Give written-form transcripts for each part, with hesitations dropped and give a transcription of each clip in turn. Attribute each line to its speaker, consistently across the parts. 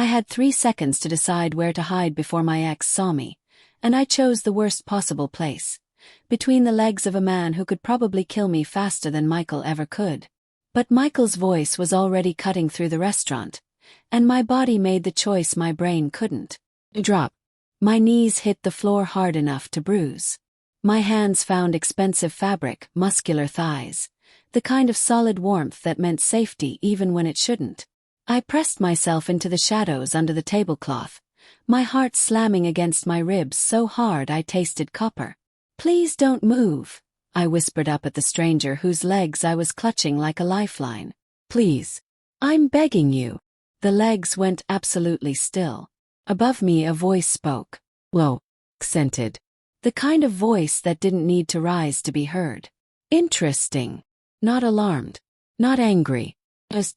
Speaker 1: I had 3 seconds to decide where to hide before my ex saw me, and I chose the worst possible place. Between the legs of a man who could probably kill me faster than Michael ever could. But Michael's voice was already cutting through the restaurant, and my body made the choice my brain couldn't. Drop. My knees hit the floor hard enough to bruise. My hands found expensive fabric, muscular thighs, the kind of solid warmth that meant safety even when it shouldn't. I pressed myself into the shadows under the tablecloth, my heart slamming against my ribs so hard I tasted copper. "Please don't move," I whispered up at the stranger whose legs I was clutching like a lifeline. "Please. I'm begging you." The legs went absolutely still. Above me a voice spoke. Low, accented. The kind of voice that didn't need to rise to be heard. Interesting. Not alarmed. Not angry. Just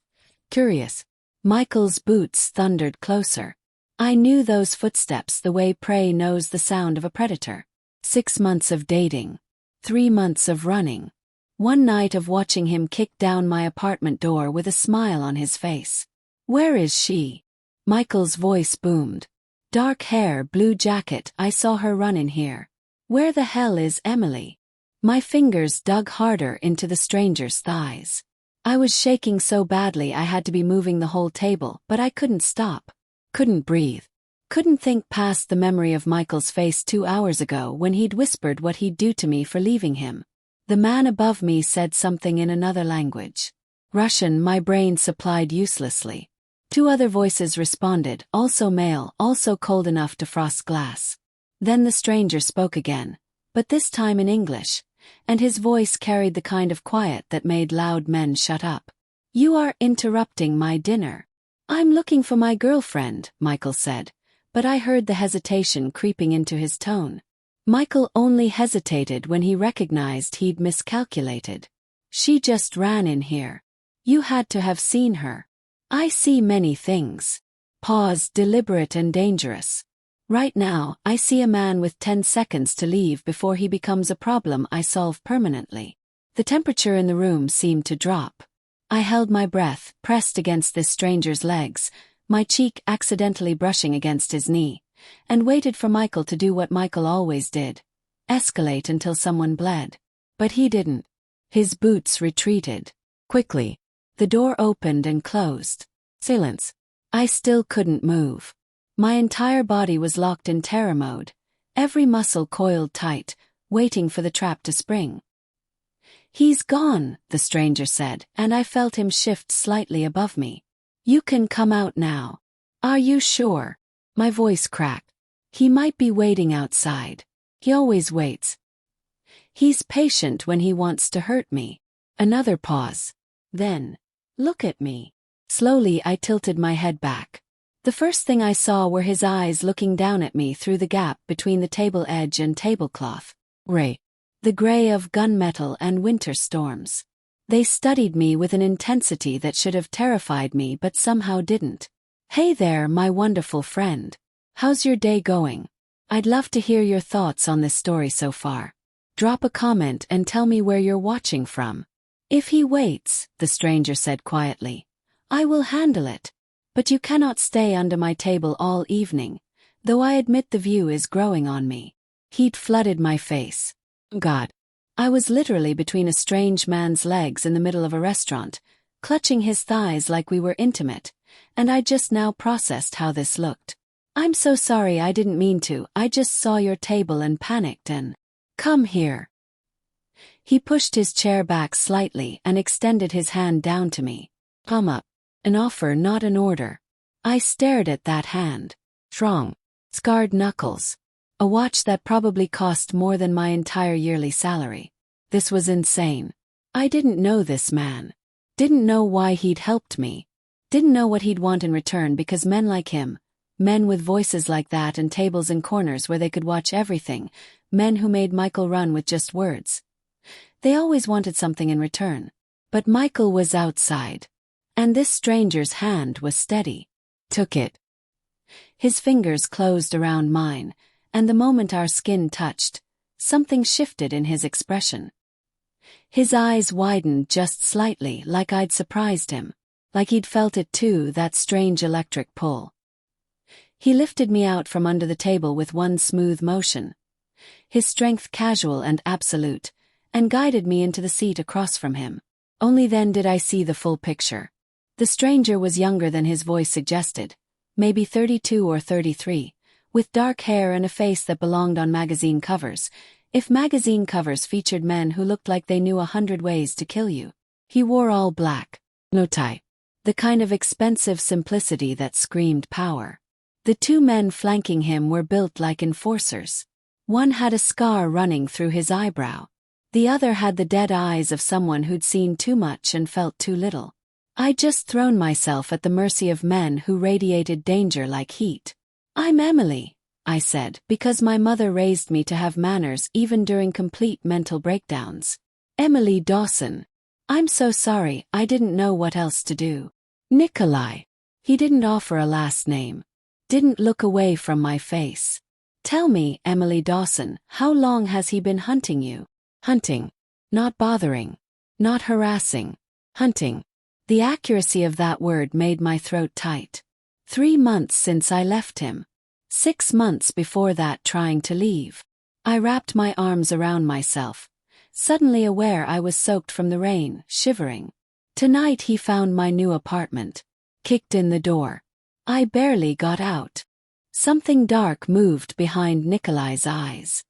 Speaker 1: curious. Michael's boots thundered closer. I knew those footsteps the way prey knows the sound of a predator. 6 months of dating. 3 months of running. 1 night of watching him kick down my apartment door with a smile on his face. "Where is she?" Michael's voice boomed. "Dark hair, blue jacket, I saw her run in here." "Where the hell is Emily?" My fingers dug harder into the stranger's thighs. I was shaking so badly I had to be moving the whole table, but I couldn't stop. Couldn't breathe. Couldn't think past the memory of Michael's face 2 hours ago when he'd whispered what he'd do to me for leaving him. The man above me said something in another language. Russian my brain supplied uselessly. 2 other voices responded, also male, also cold enough to frost glass. Then the stranger spoke again, but this time in English, and his voice carried the kind of quiet that made loud men shut up. "You are interrupting my dinner." "I'm looking for my girlfriend," Michael said, but I heard the hesitation creeping into his tone. Michael only hesitated when he recognized he'd miscalculated. "She just ran in here. You had to have seen her." "I see many things." Pause, deliberate and dangerous. "Right now, I see a man with 10 seconds to leave before he becomes a problem I solve permanently." The temperature in the room seemed to drop. I held my breath, pressed against this stranger's legs, my cheek accidentally brushing against his knee, and waited for Michael to do what Michael always did. Escalate until someone bled. But he didn't. His boots retreated. Quickly. The door opened and closed. Silence. I still couldn't move. My entire body was locked in terror mode, every muscle coiled tight, waiting for the trap to spring. "He's gone," the stranger said, and I felt him shift slightly above me. "You can come out now." "Are you sure?" My voice cracked. "He might be waiting outside. He always waits. He's patient when he wants to hurt me." Another pause. Then, "Look at me." Slowly I tilted my head back. The first thing I saw were his eyes looking down at me through the gap between the table edge and tablecloth. Gray. The gray of gunmetal and winter storms. They studied me with an intensity that should have terrified me but somehow didn't. "Hey there, my wonderful friend. How's your day going? I'd love to hear your thoughts on this story so far. Drop a comment and tell me where you're watching from." "If he waits," the stranger said quietly, "I will handle it. But you cannot stay under my table all evening, though I admit the view is growing on me." Heat flooded my face. God. I was literally between a strange man's legs in the middle of a restaurant, clutching his thighs like we were intimate, and I just now processed how this looked. "I'm so sorry, I didn't mean to. I just saw your table and panicked and—" "Come here." He pushed his chair back slightly and extended his hand down to me. "Come up." An offer, not an order. I stared at that hand. Strong. Scarred knuckles. A watch that probably cost more than my entire yearly salary. This was insane. I didn't know this man. Didn't know why he'd helped me. Didn't know what he'd want in return because men like him, men with voices like that and tables in corners where they could watch everything, men who made Michael run with just words. They always wanted something in return. But Michael was outside. And this stranger's hand was steady. Took it. His fingers closed around mine, and the moment our skin touched, something shifted in his expression. His eyes widened just slightly, like I'd surprised him. Like he'd felt it too, that strange electric pull. He lifted me out from under the table with one smooth motion, his strength casual and absolute, and guided me into the seat across from him. Only then did I see the full picture. The stranger was younger than his voice suggested, maybe 32 or 33, with dark hair and a face that belonged on magazine covers, if magazine covers featured men who looked like they knew 100 ways to kill you. He wore all black, no tie. The kind of expensive simplicity that screamed power. The two men flanking him were built like enforcers. One had a scar running through his eyebrow. The other had the dead eyes of someone who'd seen too much and felt too little. I'd just thrown myself at the mercy of men who radiated danger like heat. "I'm Emily," I said, because my mother raised me to have manners even during complete mental breakdowns. "Emily Dawson. I'm so sorry, I didn't know what else to do." "Nikolai." He didn't offer a last name. Didn't look away from my face. "Tell me, Emily Dawson, how long has he been hunting you?" "Hunting. Not bothering. Not harassing. Hunting." The accuracy of that word made my throat tight. 3 months since I left him. 6 months before that trying to leave. I wrapped my arms around myself, suddenly aware I was soaked from the rain, shivering. Tonight he found my new apartment. Kicked in the door. I barely got out. Something dark moved behind Nikolai's eyes.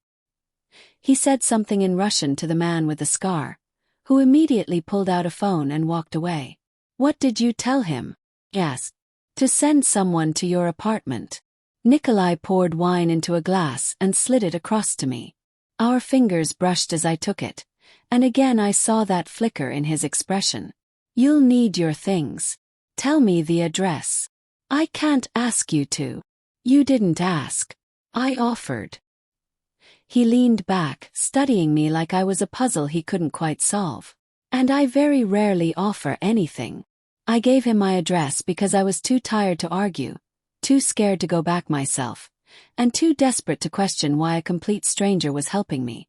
Speaker 1: He said something in Russian to the man with the scar, who immediately pulled out a phone and walked away. "What did you tell him?" I asked. "To send someone to your apartment." Nikolai poured wine into a glass and slid it across to me. Our fingers brushed as I took it, and again I saw that flicker in his expression. "You'll need your things. Tell me the address." "I can't ask you to." "You didn't ask. I offered." He leaned back, studying me like I was a puzzle he couldn't quite solve. "And I very rarely offer anything." I gave him my address because I was too tired to argue, too scared to go back myself, and too desperate to question why a complete stranger was helping me.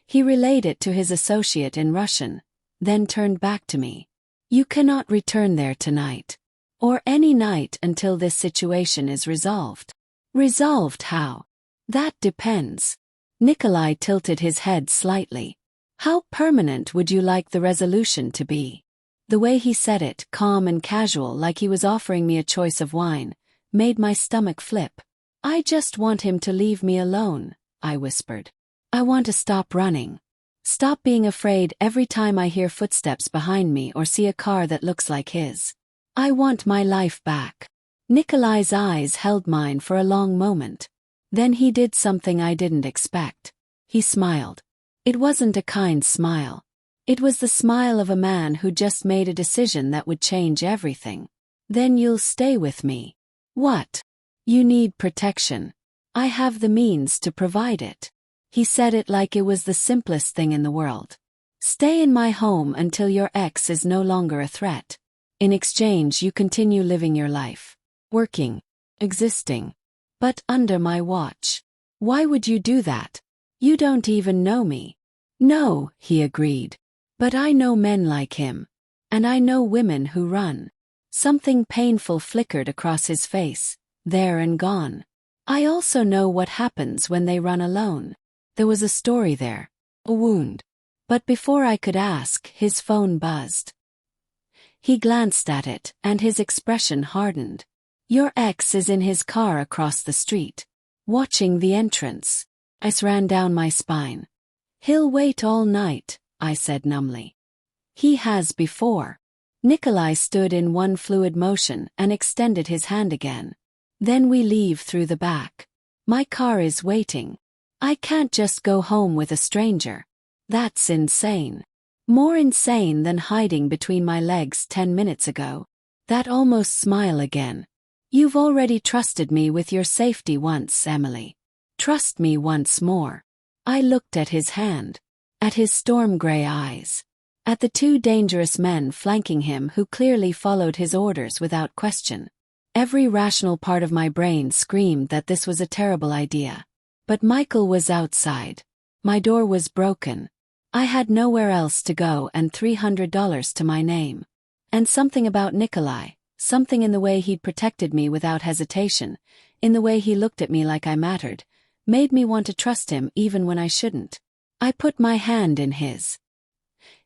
Speaker 1: He relayed it to his associate in Russian, then turned back to me. "You cannot return there tonight. Or any night until this situation is resolved." "Resolved how?" "That depends." Nikolai tilted his head slightly. "How permanent would you like the resolution to be?" The way he said it, calm and casual like he was offering me a choice of wine, made my stomach flip. "I just want him to leave me alone," I whispered. "I want to stop running. Stop being afraid every time I hear footsteps behind me or see a car that looks like his. I want my life back." Nikolai's eyes held mine for a long moment. Then he did something I didn't expect. He smiled. It wasn't a kind smile. It was the smile of a man who just made a decision that would change everything. "Then you'll stay with me." "What?" "You need protection. I have the means to provide it." He said it like it was the simplest thing in the world. "Stay in my home until your ex is no longer a threat. In exchange you continue living your life. Working. Existing. But under my watch." "Why would you do that? You don't even know me." "No," he agreed. "But I know men like him. And I know women who run." Something painful flickered across his face, there and gone. "I also know what happens when they run alone." There was a story there. A wound. But before I could ask, his phone buzzed. He glanced at it, and his expression hardened. "Your ex is in his car across the street, watching the entrance." Ice ran down my spine. "He'll wait all night," I said numbly. "He has before." Nikolai stood in one fluid motion and extended his hand again. "Then we leave through the back. My car is waiting. I can't just go home with a stranger. That's insane. More insane than hiding between my legs 10 minutes ago." That almost smile again. "You've already trusted me with your safety once, Emily. Trust me once more." I looked at his hand. At his storm gray eyes. At the two dangerous men flanking him who clearly followed his orders without question. Every rational part of my brain screamed that this was a terrible idea. But Michael was outside. My door was broken. I had nowhere else to go and $300 to my name. And something about Nikolai, Something in the way he'd protected me without hesitation, in the way he looked at me like I mattered, made me want to trust him even when I shouldn't. I put my hand in his.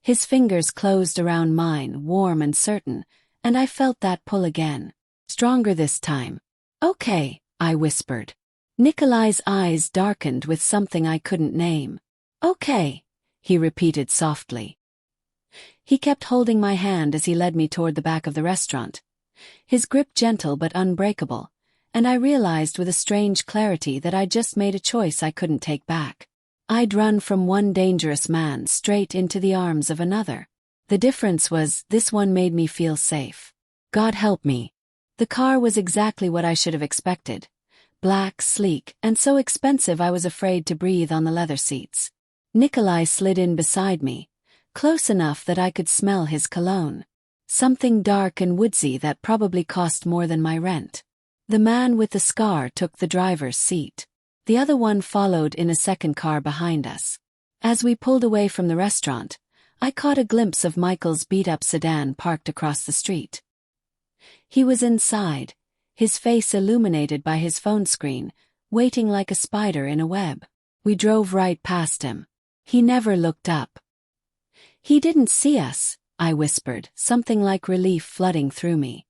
Speaker 1: His fingers closed around mine, warm and certain, and I felt that pull again. Stronger this time. "Okay," I whispered. Nikolai's eyes darkened with something I couldn't name. "Okay," he repeated softly. He kept holding my hand as he led me toward the back of the restaurant. His grip gentle but unbreakable, and I realized with a strange clarity that I'd just made a choice I couldn't take back. I'd run from one dangerous man straight into the arms of another. The difference was, this one made me feel safe. God help me. The car was exactly what I should have expected. Black, sleek, and so expensive I was afraid to breathe on the leather seats. Nikolai slid in beside me, close enough that I could smell his cologne. Something dark and woodsy that probably cost more than my rent. The man with the scar took the driver's seat. The other one followed in a second car behind us. As we pulled away from the restaurant, I caught a glimpse of Michael's beat-up sedan parked across the street. He was inside, his face illuminated by his phone screen, waiting like a spider in a web. We drove right past him. He never looked up. "He didn't see us," I whispered, something like relief flooding through me.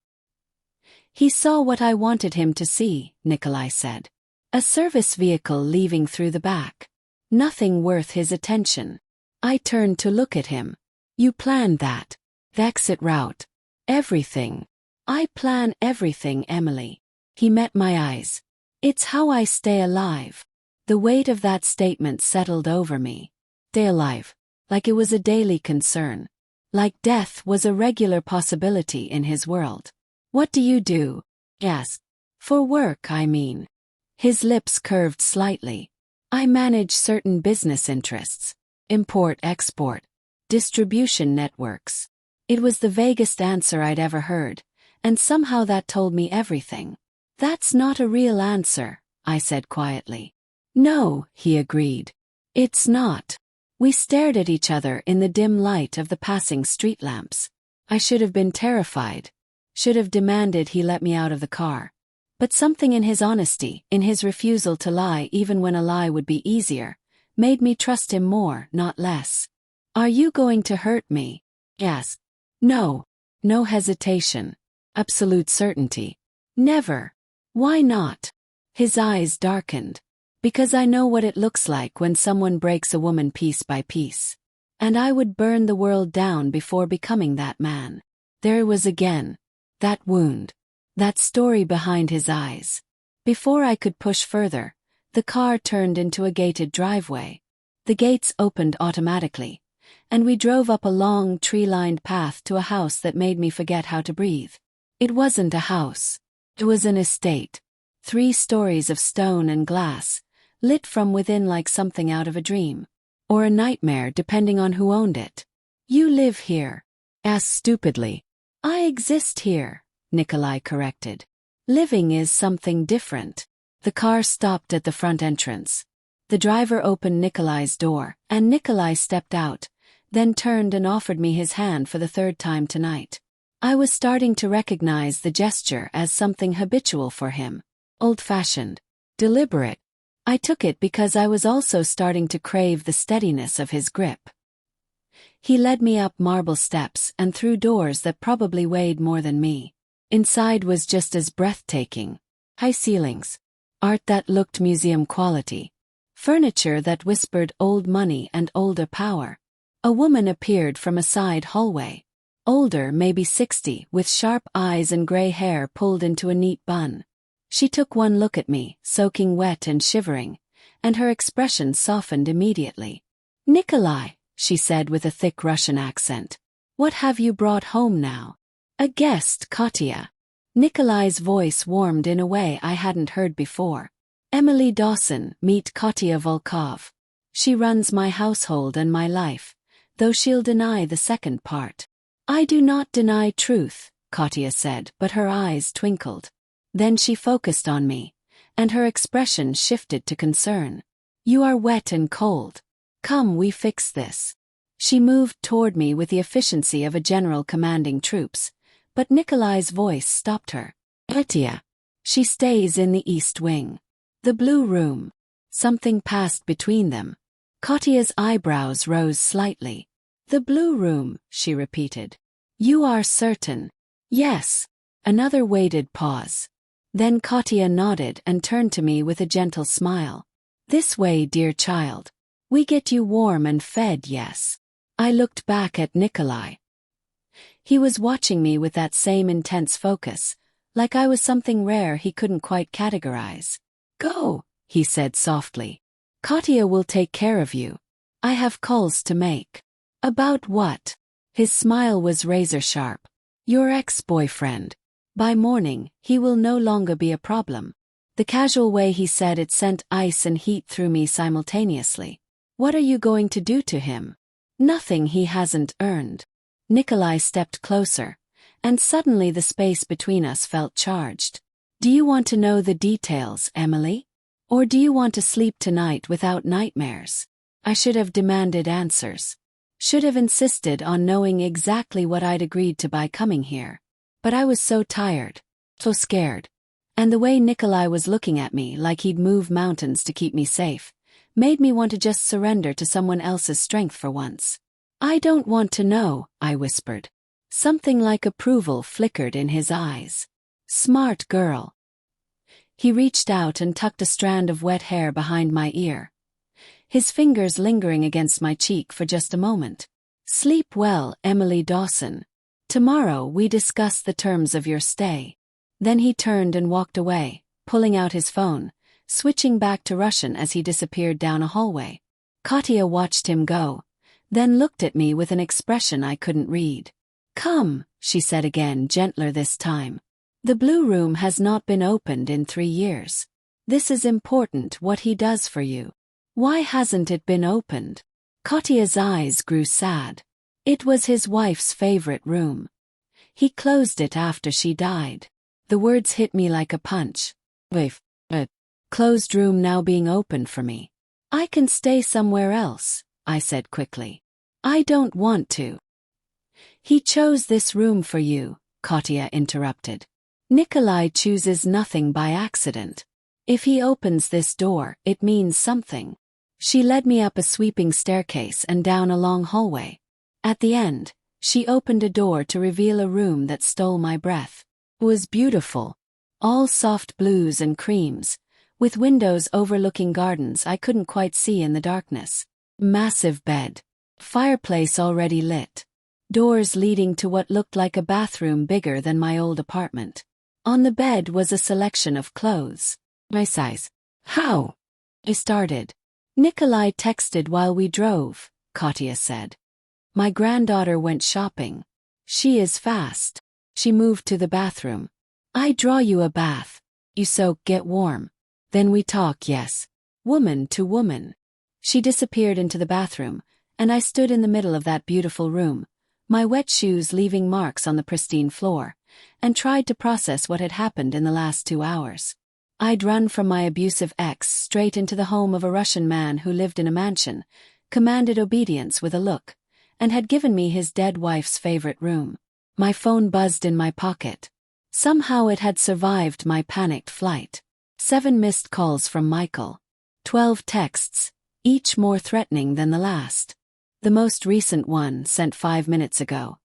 Speaker 1: "He saw what I wanted him to see," Nikolai said. "A service vehicle leaving through the back. Nothing worth his attention." I turned to look at him. "You planned that? The exit route? Everything?" "I plan everything, Emily." He met my eyes. "It's how I stay alive." The weight of that statement settled over me. Stay alive. Like it was a daily concern. Like death was a regular possibility in his world. "What do you do?" he asked. "For work, I mean." His lips curved slightly. "I manage certain business interests. Import-export. Distribution networks." It was the vaguest answer I'd ever heard, and somehow that told me everything. "That's not a real answer," I said quietly. "No," he agreed. "It's not." We stared at each other in the dim light of the passing street lamps. I should have been terrified. Should have demanded he let me out of the car. But something in his honesty, in his refusal to lie even when a lie would be easier, made me trust him more, not less. "Are you going to hurt me?" he asked. "No." No hesitation. Absolute certainty. "Never." "Why not?" His eyes darkened. "Because I know what it looks like when someone breaks a woman piece by piece. And I would burn the world down before becoming that man." There it was again. That wound. That story behind his eyes. Before I could push further, the car turned into a gated driveway. The gates opened automatically, and we drove up a long, tree-lined path to a house that made me forget how to breathe. It wasn't a house. It was an estate. 3 stories of stone and glass, lit from within like something out of a dream. Or a nightmare depending on who owned it. "You live here?" asked stupidly. "I exist here," Nikolai corrected. "Living is something different." The car stopped at the front entrance. The driver opened Nikolai's door, and Nikolai stepped out, then turned and offered me his hand for the 3rd time tonight. I was starting to recognize the gesture as something habitual for him. Old-fashioned. Deliberate. I took it because I was also starting to crave the steadiness of his grip. He led me up marble steps and through doors that probably weighed more than me. Inside was just as breathtaking. High ceilings. Art that looked museum quality. Furniture that whispered old money and older power. A woman appeared from a side hallway. Older, maybe 60, with sharp eyes and gray hair pulled into a neat bun. She took one look at me, soaking wet and shivering, and her expression softened immediately. "Nikolai," she said with a thick Russian accent. "What have you brought home now?" "A guest, Katya." Nikolai's voice warmed in a way I hadn't heard before. "Emily Dawson, meet Katya Volkov. She runs my household and my life, though she'll deny the second part." "I do not deny truth," Katya said, but her eyes twinkled. Then she focused on me, and her expression shifted to concern. "You are wet and cold. Come, we fix this." She moved toward me with the efficiency of a general commanding troops, But Nikolai's voice stopped her. Katya. She stays in the East Wing. The Blue Room. Something passed between them. Katya's eyebrows rose slightly. The Blue Room, she repeated. You are certain? Yes. Another waited pause. Then Katya nodded and turned to me with a gentle smile. This way, dear child. We get you warm and fed, yes. I looked back at Nikolai. He was watching me with that same intense focus, like I was something rare he couldn't quite categorize. Go, he said softly. Katya will take care of you. I have calls to make. About what? His smile was razor-sharp. Your ex-boyfriend. By morning, he will no longer be a problem. The casual way he said it sent ice and heat through me simultaneously. What are you going to do to him? Nothing he hasn't earned. Nikolai stepped closer, and suddenly the space between us felt charged. Do you want to know the details, Emily? Or do you want to sleep tonight without nightmares? I should have demanded answers. Should have insisted on knowing exactly what I'd agreed to by coming here. But I was so tired, so scared. And the way Nikolai was looking at me like he'd move mountains to keep me safe, made me want to just surrender to someone else's strength for once. I don't want to know, I whispered. Something like approval flickered in his eyes. Smart girl. He reached out and tucked a strand of wet hair behind my ear. His fingers lingering against my cheek for just a moment. Sleep well, Emily Dawson. Tomorrow we discuss the terms of your stay. Then he turned and walked away, pulling out his phone, switching back to Russian as he disappeared down a hallway. Katya watched him go, then looked at me with an expression I couldn't read. Come, she said again, gentler this time. The Blue Room has not been opened in 3 years. This is important what he does for you. Why hasn't it been opened? Katya's eyes grew sad. It was his wife's favorite room. He closed it after she died. The words hit me like a punch. A closed room now being opened for me. I can stay somewhere else, I said quickly. I don't want to. He chose this room for you, Katya interrupted. Nikolai chooses nothing by accident. If he opens this door, it means something. She led me up a sweeping staircase and down a long hallway. At the end, she opened a door to reveal a room that stole my breath. It was beautiful. All soft blues and creams, with windows overlooking gardens I couldn't quite see in the darkness. Massive bed. Fireplace already lit. Doors leading to what looked like a bathroom bigger than my old apartment. On the bed was a selection of clothes. My size. How? I started. Nikolai texted while we drove, Katya said. My granddaughter went shopping. She is fast. She moved to the bathroom. I draw you a bath. You soak, get warm. Then we talk, yes. Woman to woman. She disappeared into the bathroom, and I stood in the middle of that beautiful room, my wet shoes leaving marks on the pristine floor, and tried to process what had happened in the last 2 hours. I'd run from my abusive ex straight into the home of a Russian man who lived in a mansion, commanded obedience with a look, and had given me his dead wife's favorite room. My phone buzzed in my pocket. Somehow it had survived my panicked flight. 7 missed calls from Michael. 12 texts, each more threatening than the last. The most recent one, sent 5 minutes ago.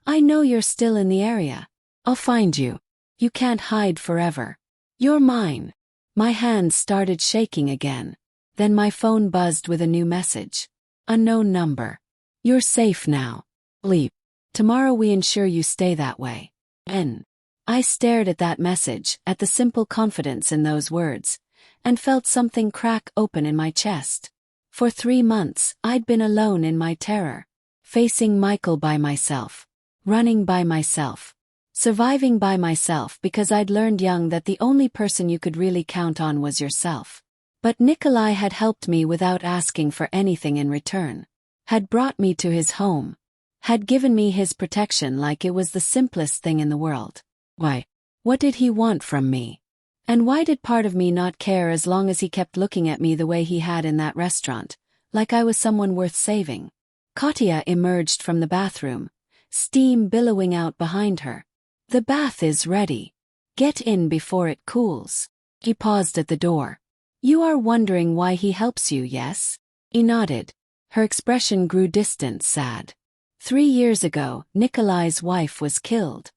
Speaker 1: I know you're still in the area. I'll find you. You can't hide forever. You're mine. My hands started shaking again. Then my phone buzzed with a new message. Unknown number. You're safe now. Leap. Tomorrow we ensure you stay that way. N. I stared at that message, at the simple confidence in those words, and felt something crack open in my chest. For 3 months, I'd been alone in my terror. Facing Michael by myself. Running by myself. Surviving by myself because I'd learned young that the only person you could really count on was yourself. But Nikolai had helped me without asking for anything in return. Had brought me to his home. Had given me his protection like it was the simplest thing in the world. Why? What did he want from me? And why did part of me not care as long as he kept looking at me the way he had in that restaurant, like I was someone worth saving? Katya emerged from the bathroom, steam billowing out behind her. The bath is ready. Get in before it cools. He paused at the door. You are wondering why he helps you, yes? He nodded. Her expression grew distant, sad. 3 years ago, Nikolai's wife was killed.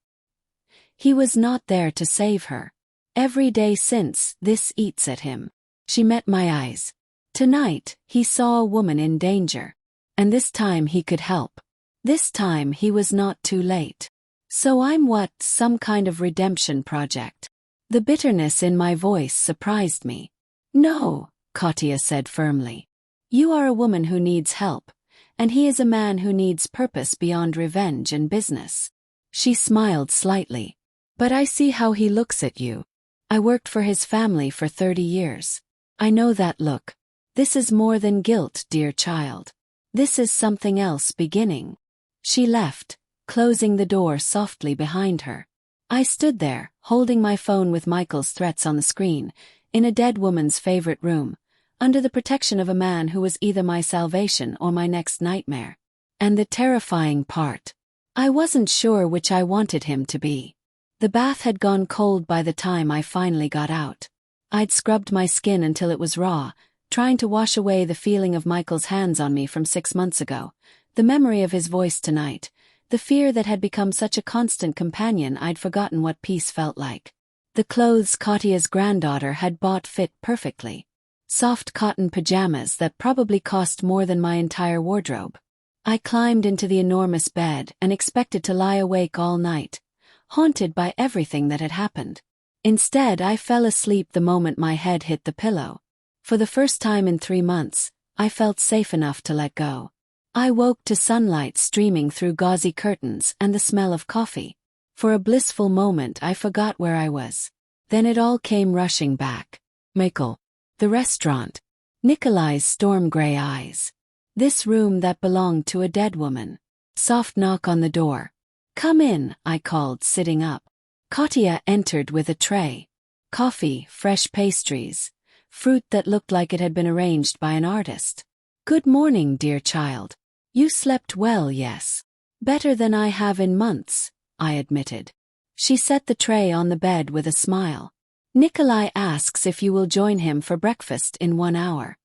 Speaker 1: He was not there to save her. Every day since, this eats at him. She met my eyes. Tonight, he saw a woman in danger. And this time he could help. This time he was not too late. So I'm what, some kind of redemption project? The bitterness in my voice surprised me. No, Katya said firmly. You are a woman who needs help, and he is a man who needs purpose beyond revenge and business. She smiled slightly. But I see how he looks at you. I worked for his family for 30 years. I know that look. This is more than guilt, dear child. This is something else beginning. She left, closing the door softly behind her. I stood there, holding my phone with Michael's threats on the screen, in a dead woman's favorite room, under the protection of a man who was either my salvation or my next nightmare. And the terrifying part. I wasn't sure which I wanted him to be. The bath had gone cold by the time I finally got out. I'd scrubbed my skin until it was raw, trying to wash away the feeling of Michael's hands on me from 6 months ago, the memory of his voice tonight, the fear that had become such a constant companion I'd forgotten what peace felt like. The clothes Katya's granddaughter had bought fit perfectly. Soft cotton pajamas that probably cost more than my entire wardrobe. I climbed into the enormous bed and expected to lie awake all night, haunted by everything that had happened. Instead, I fell asleep the moment my head hit the pillow. For the first time in 3 months, I felt safe enough to let go. I woke to sunlight streaming through gauzy curtains and the smell of coffee. For a blissful moment I forgot where I was. Then it all came rushing back. Michael. The restaurant. Nikolai's storm-gray eyes. This room that belonged to a dead woman. Soft knock on the door. Come in, I called, sitting up. Katya entered with a tray. Coffee, fresh pastries, fruit that looked like it had been arranged by an artist. Good morning, dear child. You slept well, yes? Better than I have in months, I admitted. She set the tray on the bed with a smile. Nikolai asks if you will join him for breakfast in 1 hour.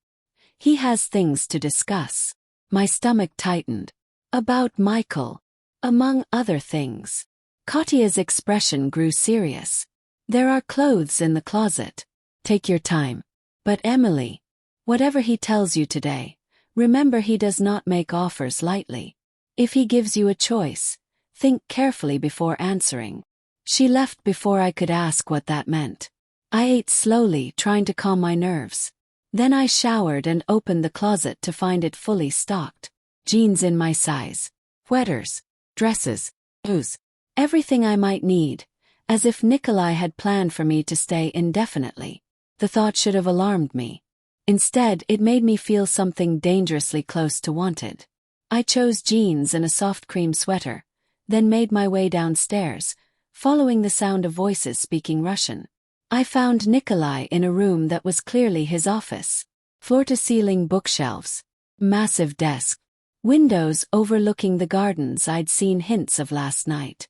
Speaker 1: He has things to discuss. My stomach tightened. About Michael. Among other things. Katya's expression grew serious. There are clothes in the closet. Take your time. But Emily, whatever he tells you today, remember he does not make offers lightly. If he gives you a choice, think carefully before answering. She left before I could ask what that meant. I ate slowly, trying to calm my nerves. Then I showered and opened the closet to find it fully stocked. Jeans in my size. Sweaters. Dresses. Shoes. Everything I might need, as if Nikolai had planned for me to stay indefinitely. The thought should have alarmed me. Instead, it made me feel something dangerously close to wanted. I chose jeans and a soft cream sweater, then made my way downstairs, following the sound of voices speaking Russian. I found Nikolai in a room that was clearly his office. Floor-to-ceiling bookshelves. Massive desk. Windows overlooking the gardens I'd seen hints of last night.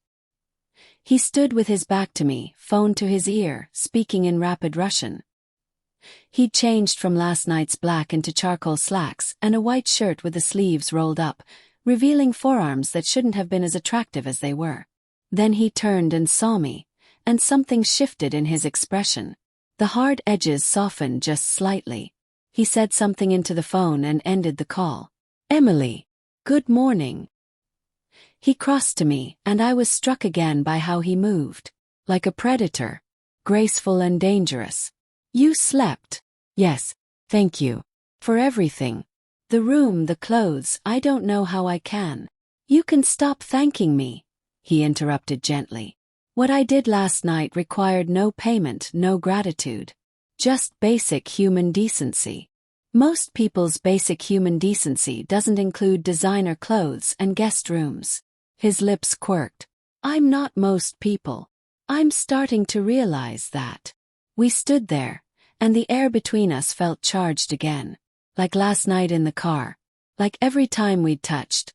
Speaker 1: He stood with his back to me, phone to his ear, speaking in rapid Russian. He'd changed from last night's black into charcoal slacks and a white shirt with the sleeves rolled up, revealing forearms that shouldn't have been as attractive as they were. Then he turned and saw me, and something shifted in his expression. The hard edges softened just slightly. He said something into the phone and ended the call. Emily, good morning. He crossed to me, and I was struck again by how he moved. Like a predator. Graceful and dangerous. You slept. Yes, thank you. For everything. The room, the clothes, I don't know how I can. You can stop thanking me, he interrupted gently. What I did last night required no payment, no gratitude. Just basic human decency. Most people's basic human decency doesn't include designer clothes and guest rooms. His lips quirked. I'm not most people. I'm starting to realize that. We stood there, and the air between us felt charged again. Like last night in the car. Like every time we'd touched.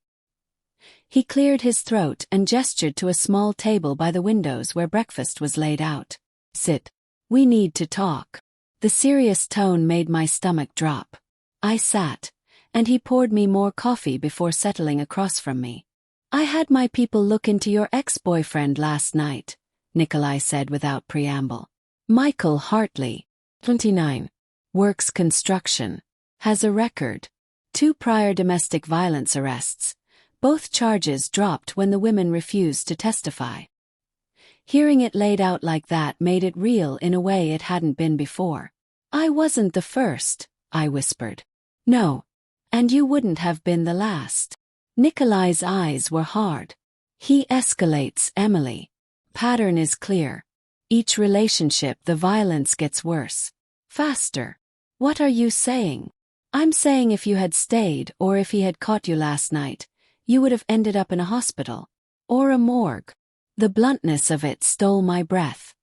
Speaker 1: He cleared his throat and gestured to a small table by the windows where breakfast was laid out. Sit. We need to talk. The serious tone made my stomach drop. I sat, and he poured me more coffee before settling across from me. I had my people look into your ex-boyfriend last night, Nikolai said without preamble. Michael Hartley, 29, works construction, has a record, 2 prior domestic violence arrests, both charges dropped when the women refused to testify. Hearing it laid out like that made it real in a way it hadn't been before. I wasn't the first, I whispered. No. And you wouldn't have been the last. Nikolai's eyes were hard. He escalates, Emily. Pattern is clear. Each relationship the violence gets worse. Faster. What are you saying? I'm saying if you had stayed or if he had caught you last night, you would have ended up in a hospital. Or a morgue. The bluntness of it stole my breath.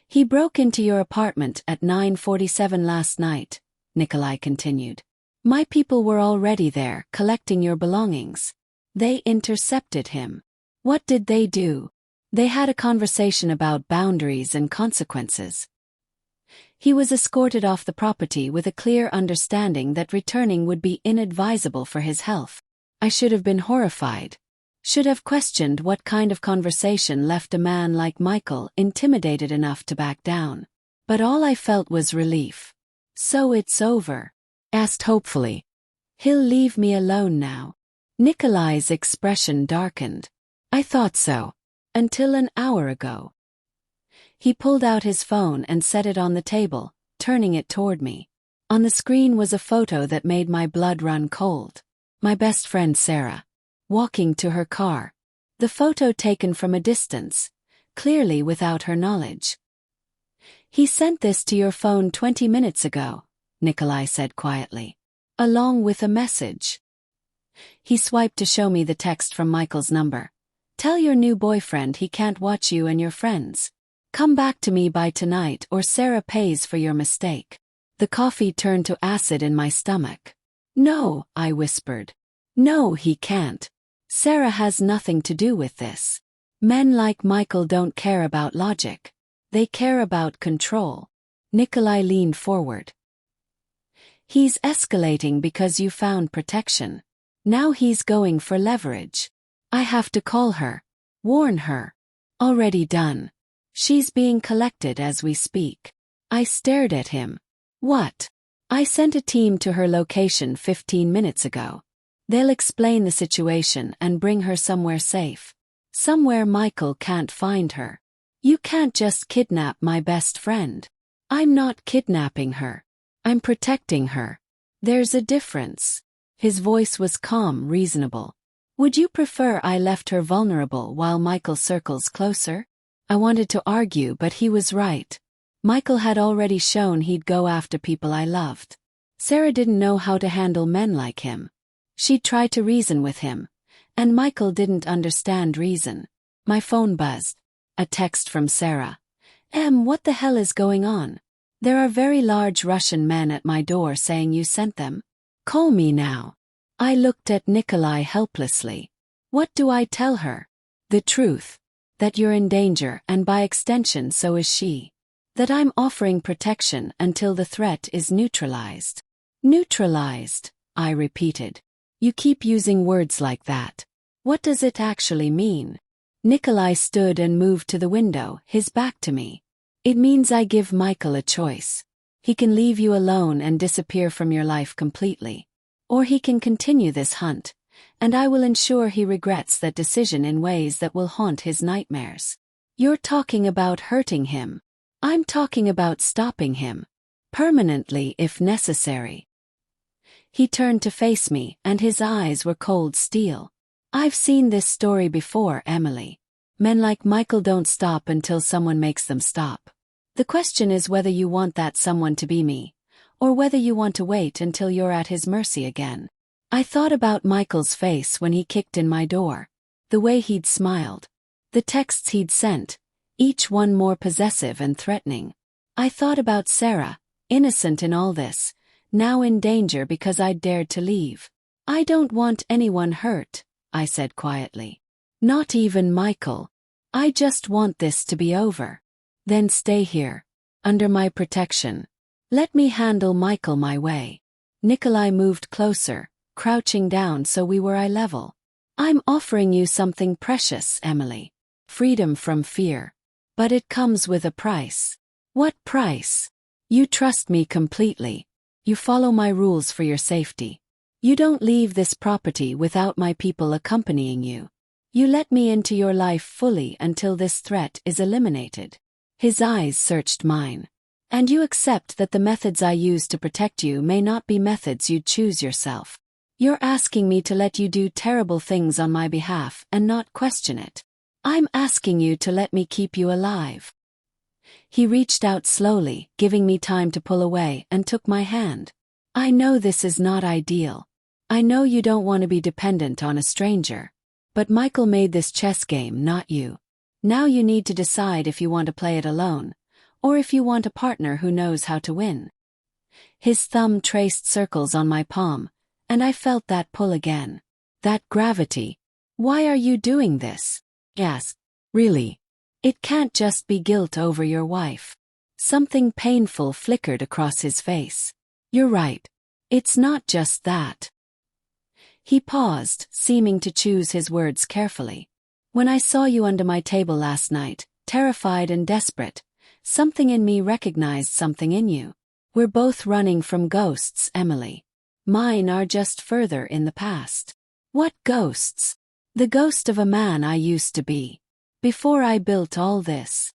Speaker 1: He broke into your apartment at 9:47 last night, Nikolai continued. My people were already there, collecting your belongings. They intercepted him. What did they do? They had a conversation about boundaries and consequences. He was escorted off the property with a clear understanding that returning would be inadvisable for his health. I should have been horrified. Should have questioned what kind of conversation left a man like Michael intimidated enough to back down. But all I felt was relief. So it's over? Asked hopefully. He'll leave me alone now. Nikolai's expression darkened. I thought so. Until an hour ago. He pulled out his phone and set it on the table, turning it toward me. On the screen was a photo that made my blood run cold. My best friend Sarah. Walking to her car. The photo taken from a distance, clearly without her knowledge. He sent this to your phone 20 minutes ago, Nikolai said quietly. Along with a message. He swiped to show me the text from Michael's number. Tell your new boyfriend he can't watch you and your friends. Come back to me by tonight or Sarah pays for your mistake. The coffee turned to acid in my stomach. No, I whispered. No, he can't. Sarah has nothing to do with this. Men like Michael don't care about logic. They care about control. Nikolai leaned forward. He's escalating because you found protection. Now he's going for leverage. I have to call her. Warn her. Already done. She's being collected as we speak. I stared at him. What? I sent a team to her location 15 minutes ago. They'll explain the situation and bring her somewhere safe. Somewhere Michael can't find her. You can't just kidnap my best friend. I'm not kidnapping her. I'm protecting her. There's a difference. His voice was calm, reasonable. Would you prefer I left her vulnerable while Michael circles closer? I wanted to argue, but he was right. Michael had already shown he'd go after people I loved. Sarah didn't know how to handle men like him. She'd tried to reason with him, and Michael didn't understand reason. My phone buzzed. A text from Sarah. What the hell is going on? There are very large Russian men at my door saying you sent them. Call me now. I looked at Nikolai helplessly. What do I tell her? The truth. That you're in danger and by extension so is she. That I'm offering protection until the threat is neutralized. Neutralized, I repeated. You keep using words like that. What does it actually mean? Nikolai stood and moved to the window, his back to me. It means I give Michael a choice. He can leave you alone and disappear from your life completely. Or he can continue this hunt, and I will ensure he regrets that decision in ways that will haunt his nightmares. You're talking about hurting him. I'm talking about stopping him. Permanently if necessary. He turned to face me, and his eyes were cold steel. I've seen this story before, Emily. Men like Michael don't stop until someone makes them stop. The question is whether you want that someone to be me, or whether you want to wait until you're at his mercy again. I thought about Michael's face when he kicked in my door. The way he'd smiled. The texts he'd sent, each one more possessive and threatening. I thought about Sarah, innocent in all this, now in danger because I'd dared to leave. I don't want anyone hurt, I said quietly. Not even Michael. I just want this to be over. Then stay here, under my protection. Let me handle Michael my way. Nikolai moved closer, crouching down so we were eye level. I'm offering you something precious, Emily. Freedom from fear. But it comes with a price. What price? You trust me completely. You follow my rules for your safety. You don't leave this property without my people accompanying you. You let me into your life fully until this threat is eliminated. His eyes searched mine. And you accept that the methods I use to protect you may not be methods you'd choose yourself. You're asking me to let you do terrible things on my behalf and not question it. I'm asking you to let me keep you alive. He reached out slowly, giving me time to pull away, and took my hand. I know this is not ideal. I know you don't want to be dependent on a stranger. But Michael made this chess game, not you. Now you need to decide if you want to play it alone, or if you want a partner who knows how to win. His thumb traced circles on my palm, and I felt that pull again. That gravity. Why are you doing this? Yes. Really? It can't just be guilt over your wife. Something painful flickered across his face. You're right. It's not just that. He paused, seeming to choose his words carefully. When I saw you under my table last night, terrified and desperate, something in me recognized something in you. We're both running from ghosts, Emily. Mine are just further in the past. What ghosts? The ghost of a man I used to be. Before I built all this.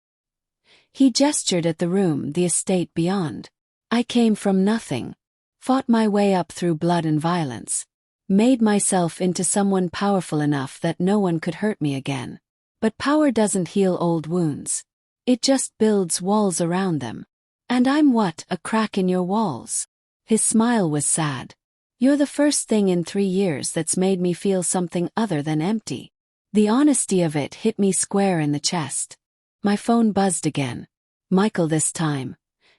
Speaker 1: He gestured at the room, the estate beyond. I came from nothing. Fought my way up through blood and violence. Made myself into someone powerful enough that no one could hurt me again. But power doesn't heal old wounds. It just builds walls around them. And I'm what? A crack in your walls. His smile was sad. You're the first thing in 3 years that's made me feel something other than empty. The honesty of it hit me square in the chest. My phone buzzed again. Michael this time.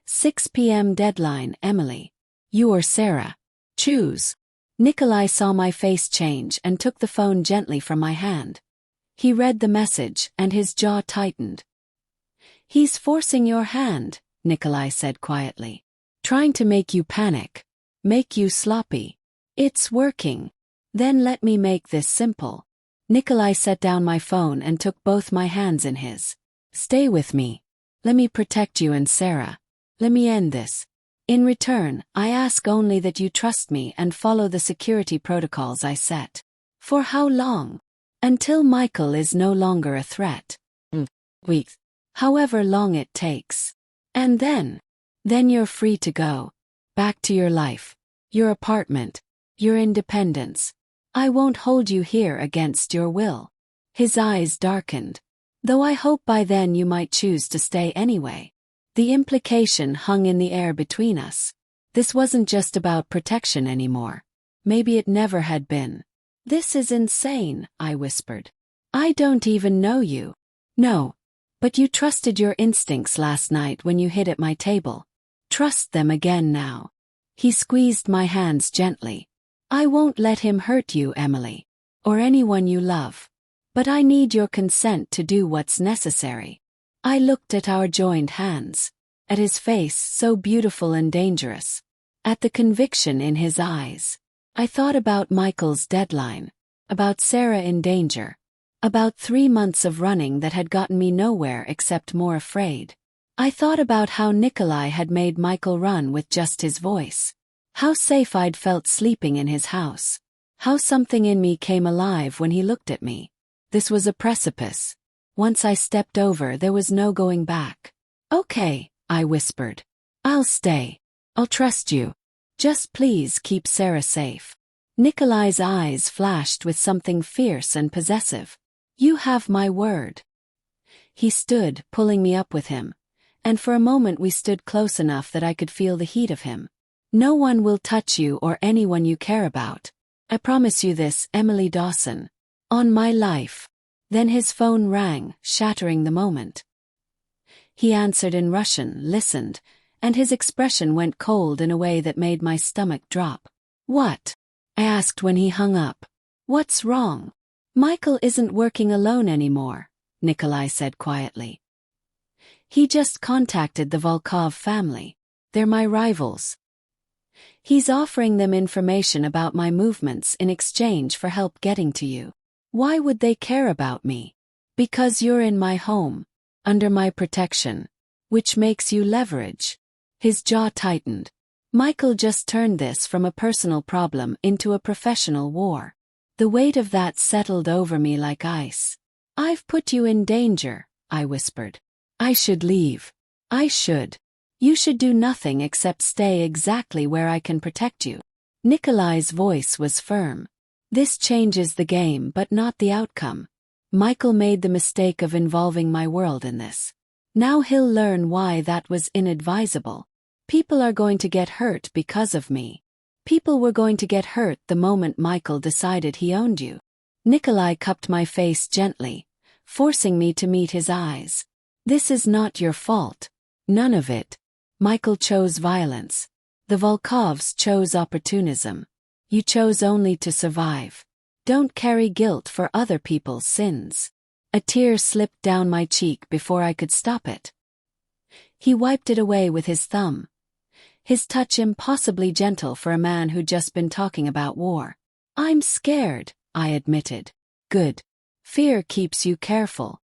Speaker 1: 6 p.m. deadline, Emily. You or Sarah. Choose. Nikolai saw my face change and took the phone gently from my hand. He read the message, and his jaw tightened. He's forcing your hand, Nikolai said quietly. Trying to make you panic. Make you sloppy. It's working. Then let me make this simple. Nikolai set down my phone and took both my hands in his. Stay with me. Let me protect you and Sarah. Let me end this. In return, I ask only that you trust me and follow the security protocols I set. For how long? Until Michael is no longer a threat. Weeks. However long it takes. And then you're free to go. Back to your life. Your apartment. Your independence. I won't hold you here against your will. His eyes darkened. Though I hope by then you might choose to stay anyway. The implication hung in the air between us. This wasn't just about protection anymore. Maybe it never had been. This is insane, I whispered. I don't even know you. No. But you trusted your instincts last night when you hid at my table. Trust them again now. He squeezed my hands gently. I won't let him hurt you, Emily. Or anyone you love. But I need your consent to do what's necessary. I looked at our joined hands. At his face so beautiful and dangerous. At the conviction in his eyes. I thought about Michael's deadline. About Sarah in danger. About 3 months of running that had gotten me nowhere except more afraid. I thought about how Nikolai had made Michael run with just his voice. How safe I'd felt sleeping in his house. How something in me came alive when he looked at me. This was a precipice. Once I stepped over, there was no going back. Okay, I whispered. I'll stay. I'll trust you. Just please keep Sarah safe. Nikolai's eyes flashed with something fierce and possessive. You have my word. He stood, pulling me up with him. And for a moment we stood close enough that I could feel the heat of him. No one will touch you or anyone you care about. I promise you this, Emily Dawson. On my life. Then his phone rang, shattering the moment. He answered in Russian, listened, and his expression went cold in a way that made my stomach drop. What? I asked when he hung up. What's wrong? Michael isn't working alone anymore, Nikolai said quietly. He just contacted the Volkov family. They're my rivals. He's offering them information about my movements in exchange for help getting to you. Why would they care about me? Because you're in my home, under my protection, which makes you leverage. His jaw tightened. Michael just turned this from a personal problem into a professional war. The weight of that settled over me like ice. I've put you in danger, I whispered. I should leave. I should. You should do nothing except stay exactly where I can protect you. Nikolai's voice was firm. This changes the game but not the outcome. Michael made the mistake of involving my world in this. Now he'll learn why that was inadvisable. People are going to get hurt because of me. People were going to get hurt the moment Michael decided he owned you. Nikolai cupped my face gently, forcing me to meet his eyes. This is not your fault. None of it. Michael chose violence. The Volkovs chose opportunism. You chose only to survive. Don't carry guilt for other people's sins. A tear slipped down my cheek before I could stop it. He wiped it away with his thumb. His touch impossibly gentle for a man who'd just been talking about war. I'm scared, I admitted. Good. Fear keeps you careful.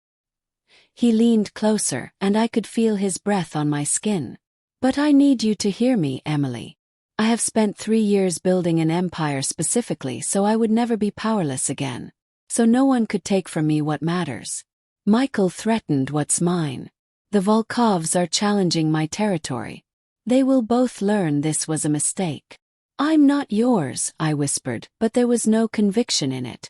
Speaker 1: He leaned closer and I could feel his breath on my skin. But I need you to hear me, Emily. I have spent 3 years building an empire specifically so I would never be powerless again. So no one could take from me what matters. Michael threatened what's mine. The Volkovs are challenging my territory. They will both learn this was a mistake. I'm not yours, I whispered, but there was no conviction in it.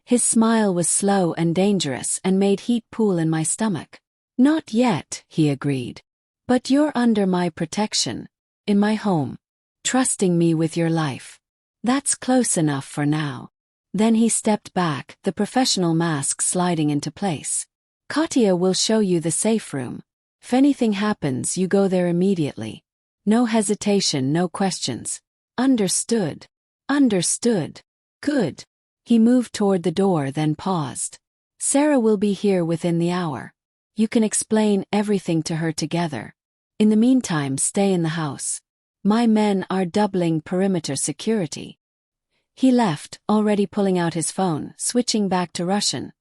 Speaker 1: His smile was slow and dangerous and made heat pool in my stomach. Not yet, he agreed. But you're under my protection. In my home. Trusting me with your life. That's close enough for now. Then he stepped back, the professional mask sliding into place. Katya will show you the safe room. If anything happens, you go there immediately. No hesitation, no questions. Understood. Understood. Good. He moved toward the door, then paused. Sarah will be here within the hour. You can explain everything to her together. In the meantime, stay in the house. My men are doubling perimeter security. He left, already pulling out his phone, switching back to Russian.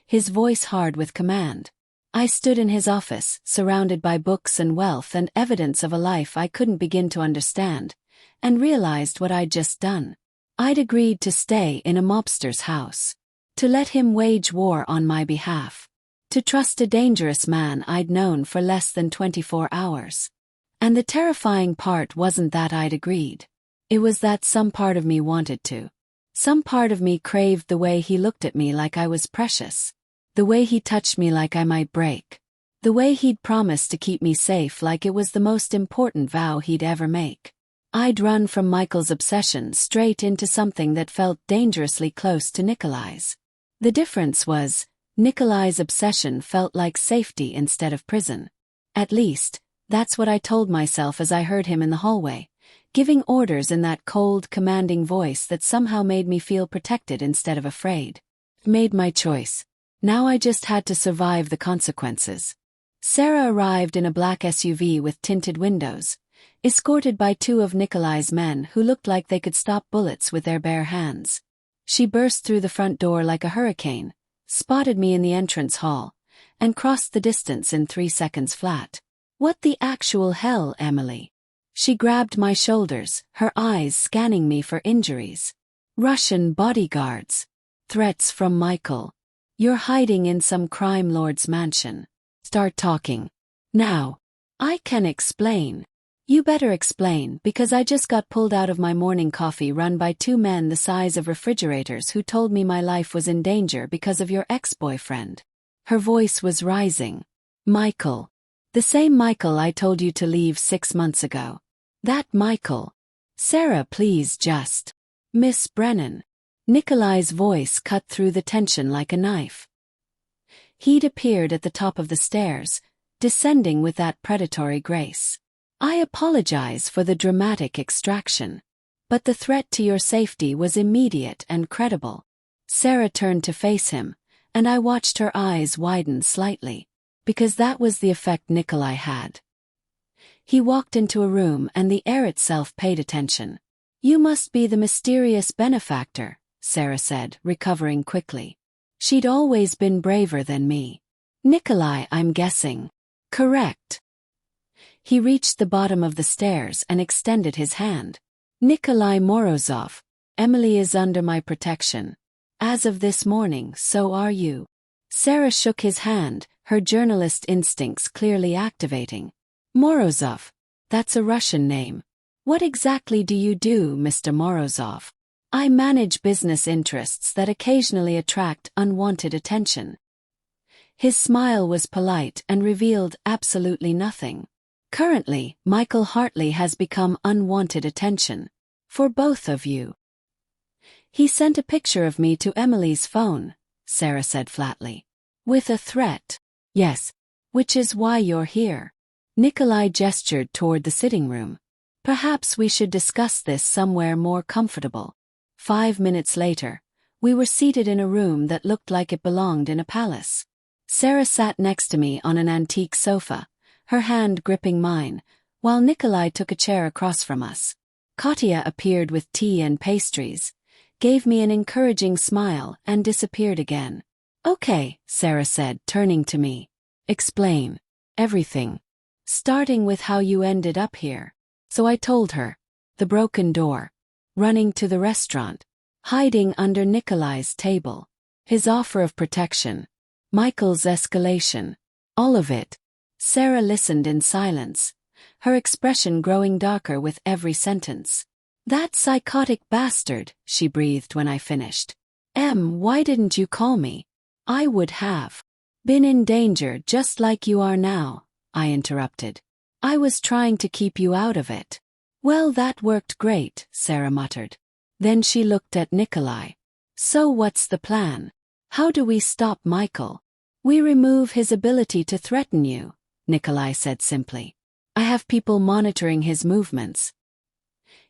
Speaker 1: His voice hard with command. I stood in his office, surrounded by books and wealth and evidence of a life I couldn't begin to understand, and realized what I'd just done. I'd agreed to stay in a mobster's house. To let him wage war on my behalf. To trust a dangerous man I'd known for less than 24 hours. And the terrifying part wasn't that I'd agreed. It was that some part of me wanted to. Some part of me craved the way he looked at me like I was precious. The way he touched me like I might break. The way he'd promised to keep me safe like it was the most important vow he'd ever make. I'd run from Michael's obsession straight into something that felt dangerously close to Nikolai's. The difference was, Nikolai's obsession felt like safety instead of prison. At least, that's what I told myself as I heard him in the hallway, giving orders in that cold, commanding voice that somehow made me feel protected instead of afraid. Made my choice. Now I just had to survive the consequences. Sarah arrived in a black SUV with tinted windows, escorted by 2 of Nikolai's men who looked like they could stop bullets with their bare hands. She burst through the front door like a hurricane, spotted me in the entrance hall, and crossed the distance in 3 seconds flat. What the actual hell, Emily? She grabbed my shoulders, her eyes scanning me for injuries. Russian bodyguards. Threats from Michael. You're hiding in some crime lord's mansion. Start talking. Now. I can explain. You better explain, because I just got pulled out of my morning coffee run by 2 men the size of refrigerators who told me my life was in danger because of your ex-boyfriend. Her voice was rising. Michael. The same Michael I told you to leave 6 months ago. That Michael. Sarah, please just. Miss Brennan. Nikolai's voice cut through the tension like a knife. He'd appeared at the top of the stairs, descending with that predatory grace. I apologize for the dramatic extraction. But the threat to your safety was immediate and credible. Sarah turned to face him, and I watched her eyes widen slightly, because that was the effect Nikolai had. He walked into a room and the air itself paid attention. "You must be the mysterious benefactor," Sarah said, recovering quickly. She'd always been braver than me. "Nikolai, I'm guessing." "Correct." He reached the bottom of the stairs and extended his hand. "Nikolai Morozov, Emily is under my protection. As of this morning, so are you." Sarah shook his hand, her journalist instincts clearly activating. "Morozov, that's a Russian name. What exactly do you do, Mr. Morozov?" "I manage business interests that occasionally attract unwanted attention." His smile was polite and revealed absolutely nothing. "Currently, Michael Hartley has become unwanted attention. For both of you." "He sent a picture of me to Emily's phone," Sarah said flatly. "With a threat." "Yes. Which is why you're here." Nikolai gestured toward the sitting room. "Perhaps we should discuss this somewhere more comfortable." 5 minutes later, we were seated in a room that looked like it belonged in a palace. Sarah sat next to me on an antique sofa, her hand gripping mine, while Nikolai took a chair across from us. Katya appeared with tea and pastries, gave me an encouraging smile and disappeared again. "Okay," Sarah said, turning to me. "Explain. Everything. Starting with how you ended up here." So I told her. The broken door. Running to the restaurant. Hiding under Nikolai's table. His offer of protection. Michael's escalation. All of it. Sarah listened in silence, her expression growing darker with every sentence. "That psychotic bastard," she breathed when I finished. Why didn't you call me? I would have been in danger just like you are now," I interrupted. "I was trying to keep you out of it." "Well, that worked great," Sarah muttered. Then she looked at Nikolai. "So what's the plan? How do we stop Michael?" "We remove his ability to threaten you," Nikolai said simply. "I have people monitoring his movements.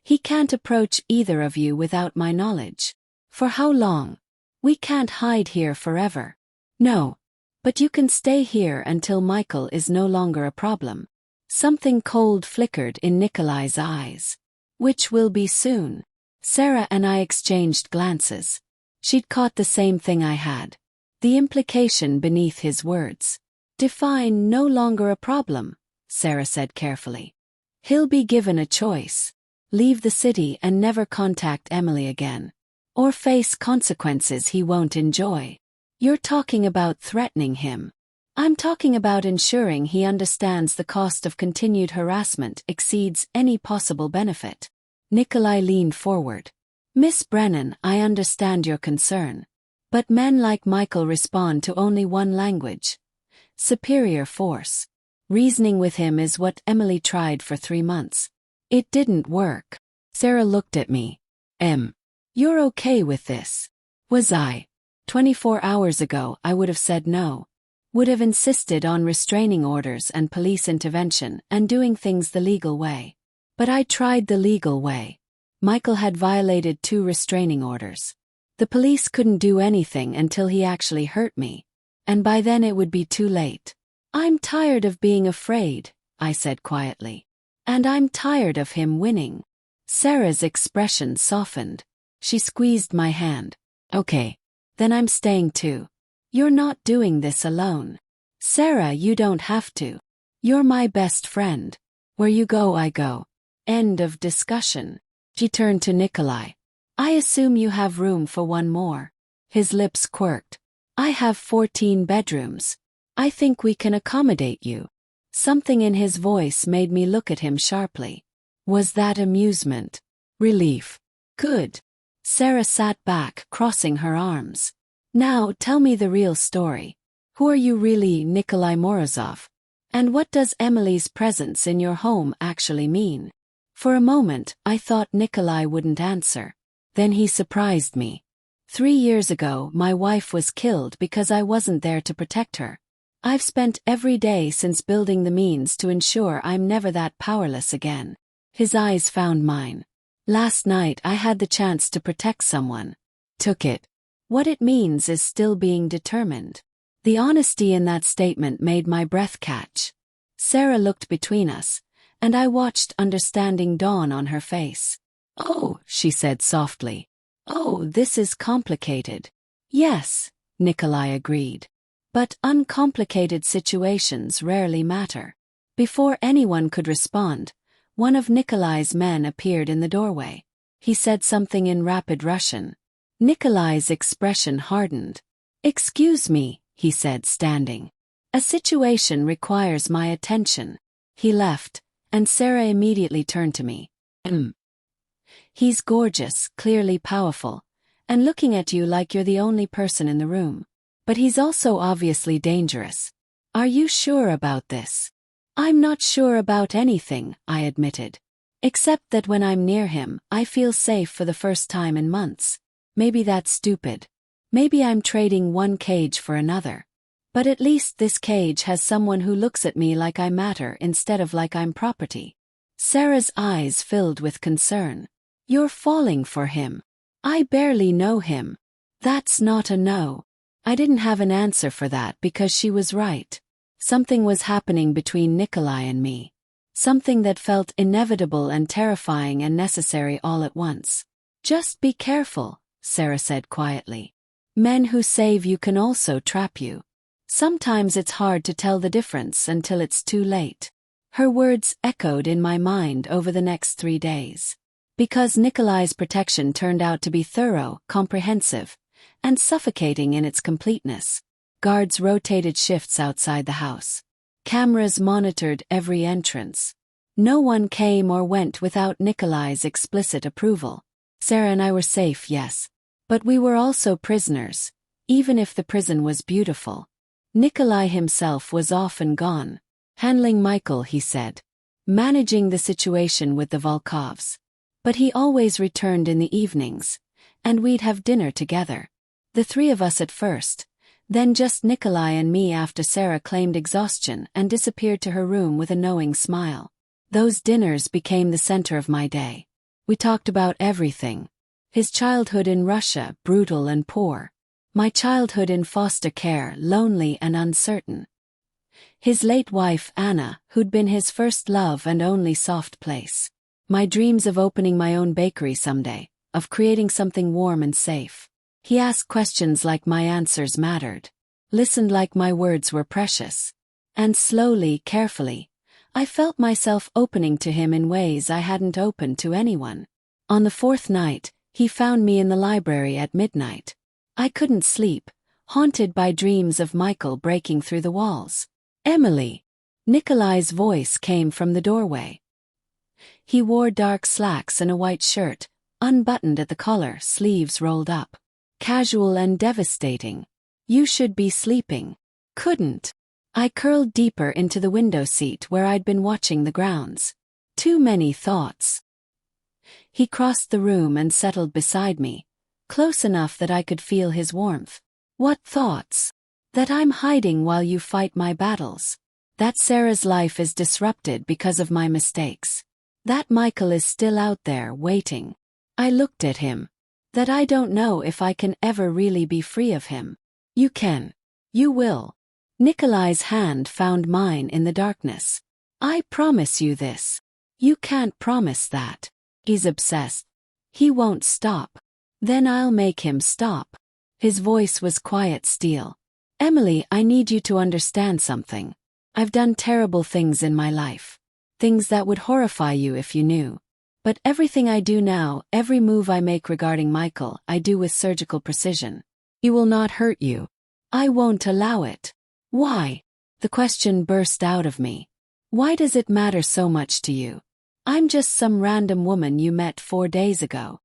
Speaker 1: He can't approach either of you without my knowledge." "For how long? We can't hide here forever." "No. But you can stay here until Michael is no longer a problem." Something cold flickered in Nikolai's eyes. "Which will be soon." Sarah and I exchanged glances. She'd caught the same thing I had. The implication beneath his words. "Define no longer a problem," Sarah said carefully. "He'll be given a choice. Leave the city and never contact Emily again. Or face consequences he won't enjoy." "You're talking about threatening him." "I'm talking about ensuring he understands the cost of continued harassment exceeds any possible benefit." Nikolai leaned forward. "Miss Brennan, I understand your concern. But men like Michael respond to only one language. Superior force. Reasoning with him is what Emily tried for 3 months. It didn't work." Sarah looked at me. You're okay with this?" Was I? 24 hours ago I would have said no. Would have insisted on restraining orders and police intervention and doing things the legal way. But I tried the legal way. Michael had violated 2 restraining orders. The police couldn't do anything until he actually hurt me. And by then it would be too late. "I'm tired of being afraid," I said quietly. "And I'm tired of him winning." Sarah's expression softened. She squeezed my hand. "Okay. Then I'm staying too. You're not doing this alone." "Sarah, you don't have to. You're my best friend. Where you go, I go. End of discussion." She turned to Nikolai. "I assume you have room for one more." His lips quirked. "I have 14 bedrooms. I think we can accommodate you." Something in his voice made me look at him sharply. Was that amusement? Relief? Good. Sarah sat back, crossing her arms. "Now tell me the real story. Who are you really, Nikolai Morozov? And what does Emily's presence in your home actually mean?" For a moment, I thought Nikolai wouldn't answer. Then he surprised me. 3 years ago, my wife was killed because I wasn't there to protect her. I've spent every day since building the means to ensure I'm never that powerless again. His eyes found mine. Last night I had the chance to protect someone. Took it. What it means is still being determined. The honesty in that statement made my breath catch. Sarah looked between us, and I watched understanding dawn on her face. "Oh," she said softly. "Oh, this is complicated." "Yes," Nikolai agreed. "But uncomplicated situations rarely matter." Before anyone could respond, one of Nikolai's men appeared in the doorway. He said something in rapid Russian. Nikolai's expression hardened. "Excuse me," he said, standing. "A situation requires my attention." He left, and Sarah immediately turned to me. "He's gorgeous, clearly powerful, and looking at you like you're the only person in the room. But he's also obviously dangerous. Are you sure about this?" "I'm not sure about anything," I admitted. "Except that when I'm near him, I feel safe for the first time in months. Maybe that's stupid. Maybe I'm trading one cage for another. But at least this cage has someone who looks at me like I matter instead of like I'm property." Sarah's eyes filled with concern. "You're falling for him. I barely know him." "That's not a no." I didn't have an answer for that because she was right. Something was happening between Nikolai and me. Something that felt inevitable and terrifying and necessary all at once. "Just be careful," Sarah said quietly. "Men who save you can also trap you. Sometimes it's hard to tell the difference until it's too late." Her words echoed in my mind over the next 3 days. Because Nikolai's protection turned out to be thorough, comprehensive, and suffocating in its completeness. Guards rotated shifts outside the house. Cameras monitored every entrance. No one came or went without Nikolai's explicit approval. Sarah and I were safe, yes. But we were also prisoners, even if the prison was beautiful. Nikolai himself was often gone. "Handling Michael," he said. "Managing the situation with the Volkovs." But he always returned in the evenings, and we'd have dinner together. The 3 of us at first, then just Nikolai and me after Sarah claimed exhaustion and disappeared to her room with a knowing smile. Those dinners became the center of my day. We talked about everything. His childhood in Russia, brutal and poor. My childhood in foster care, lonely and uncertain. His late wife, Anna, who'd been his first love and only soft place. My dreams of opening my own bakery someday, of creating something warm and safe. He asked questions like my answers mattered, listened like my words were precious. And slowly, carefully, I felt myself opening to him in ways I hadn't opened to anyone. On the 4th night, he found me in the library at midnight. I couldn't sleep, haunted by dreams of Michael breaking through the walls. "Emily!" Nikolai's voice came from the doorway. He wore dark slacks and a white shirt, unbuttoned at the collar, sleeves rolled up. Casual and devastating. "You should be sleeping." "Couldn't." I curled deeper into the window seat where I'd been watching the grounds. Too many thoughts. He crossed the room and settled beside me, close enough that I could feel his warmth. "What thoughts?" "That I'm hiding while you fight my battles. That Sarah's life is disrupted because of my mistakes. That Michael is still out there, waiting." I looked at him. "That I don't know if I can ever really be free of him." "You can. You will." Nikolai's hand found mine in the darkness. "I promise you this." "You can't promise that. He's obsessed. He won't stop." "Then I'll make him stop." His voice was quiet steel. "Emily, I need you to understand something. I've done terrible things in my life. Things that would horrify you if you knew. But everything I do now, every move I make regarding Michael, I do with surgical precision. He will not hurt you. I won't allow it." "Why?" The question burst out of me. "Why does it matter so much to you? I'm just some random woman you met 4 days ago."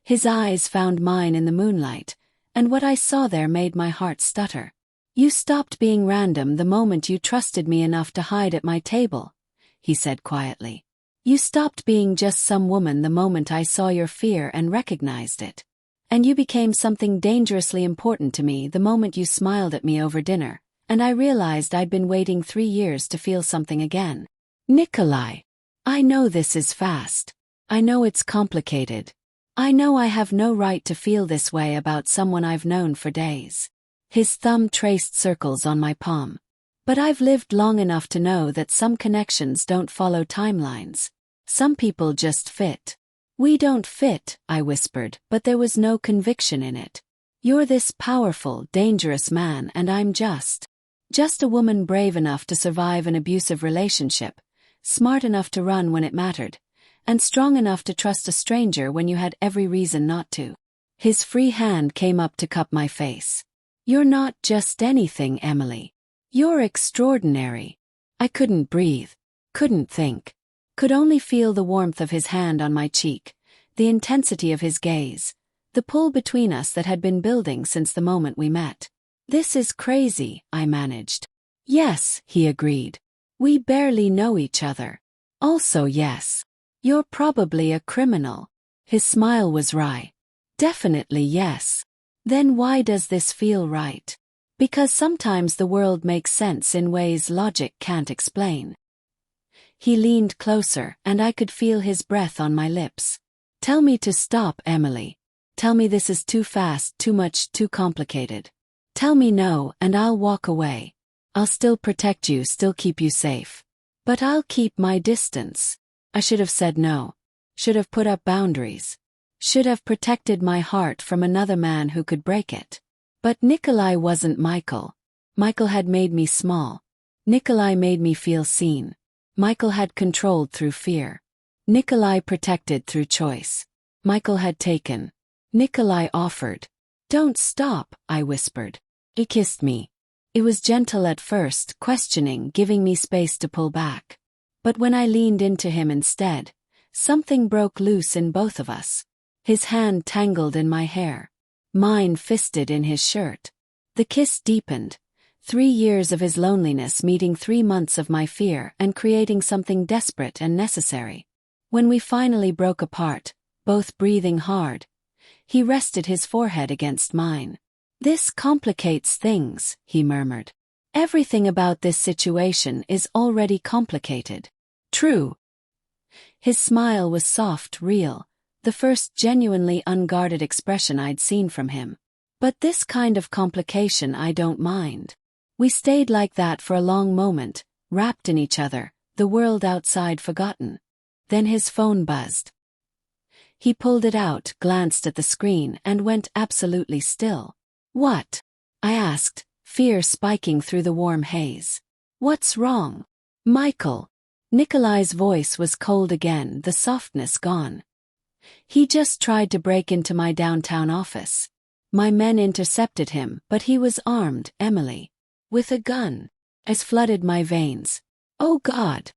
Speaker 1: His eyes found mine in the moonlight, and what I saw there made my heart stutter. "You stopped being random the moment you trusted me enough to hide at my table," he said quietly. "You stopped being just some woman the moment I saw your fear and recognized it. And you became something dangerously important to me the moment you smiled at me over dinner, and I realized I'd been waiting 3 years to feel something again." "Nikolai, I know this is fast. I know it's complicated. I know I have no right to feel this way about someone I've known for days. His thumb traced circles on my palm. But I've lived long enough to know that some connections don't follow timelines. Some people just fit. We don't fit, I whispered, but there was no conviction in it. You're this powerful, dangerous man and I'm just a woman brave enough to survive an abusive relationship, smart enough to run when it mattered, and strong enough to trust a stranger when you had every reason not to. His free hand came up to cup my face. You're not just anything, Emily. You're extraordinary. I couldn't breathe, couldn't think, could only feel the warmth of his hand on my cheek, the intensity of his gaze, the pull between us that had been building since the moment we met. This is crazy, I managed. Yes, he agreed. We barely know each other. Also yes. You're probably a criminal. His smile was wry. Definitely yes. Then why does this feel right? Because sometimes the world makes sense in ways logic can't explain. He leaned closer and I could feel his breath on my lips. Tell me to stop, Emily. Tell me this is too fast, too much, too complicated. Tell me no and I'll walk away. I'll still protect you, still keep you safe. But I'll keep my distance. I should have said no. Should have put up boundaries. Should have protected my heart from another man who could break it. But Nikolai wasn't Michael. Michael had made me small. Nikolai made me feel seen. Michael had controlled through fear. Nikolai protected through choice. Michael had taken. Nikolai offered. Don't stop, I whispered. He kissed me. It was gentle at first, questioning, giving me space to pull back. But when I leaned into him instead, something broke loose in both of us. His hand tangled in my hair. Mine fisted in his shirt. The kiss deepened. 3 years of his loneliness meeting 3 months of my fear and creating something desperate and necessary. When we finally broke apart, both breathing hard, he rested his forehead against mine. This complicates things, he murmured. Everything about this situation is already complicated. True. His smile was soft, real, the first genuinely unguarded expression I'd seen from him. But this kind of complication I don't mind. We stayed like that for a long moment, wrapped in each other, the world outside forgotten. Then his phone buzzed. He pulled it out, glanced at the screen, and went absolutely still. What? I asked, fear spiking through the warm haze. What's wrong? Michael. Nikolai's voice was cold again, the softness gone. He just tried to break into my downtown office. My men intercepted him, but he was armed, Emily. With a gun. Ice flooded my veins. Oh God.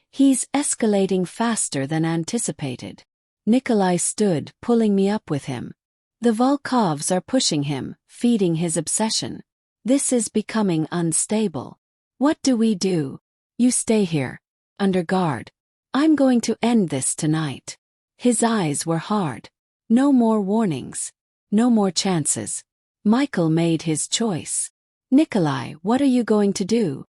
Speaker 1: He's escalating faster than anticipated. Nikolai stood, pulling me up with him. The Volkovs are pushing him, feeding his obsession. This is becoming unstable. What do we do? You stay here. Under guard. I'm going to end this tonight. His eyes were hard. No more warnings. No more chances. Michael made his choice. Nikolai, what are you going to do?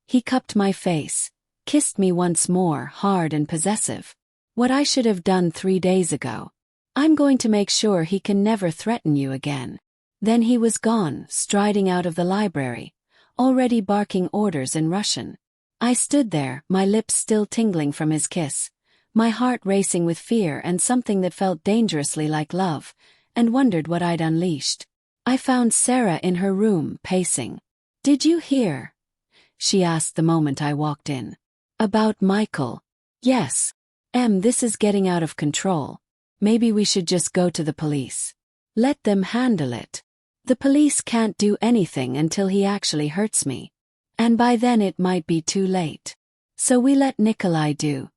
Speaker 1: He cupped my face, kissed me once more, hard and possessive. What I should have done 3 days ago. I'm going to make sure he can never threaten you again. Then he was gone, striding out of the library, already barking orders in Russian. I stood there, my lips still tingling from his kiss, my heart racing with fear and something that felt dangerously like love, and wondered what I'd unleashed. I found Sarah in her room, pacing. Did you hear? She asked the moment I walked in. About Michael. Yes. This is getting out of control. Maybe we should just go to the police. Let them handle it. The police can't do anything until he actually hurts me. And by then it might be too late. So we let Nikolai do.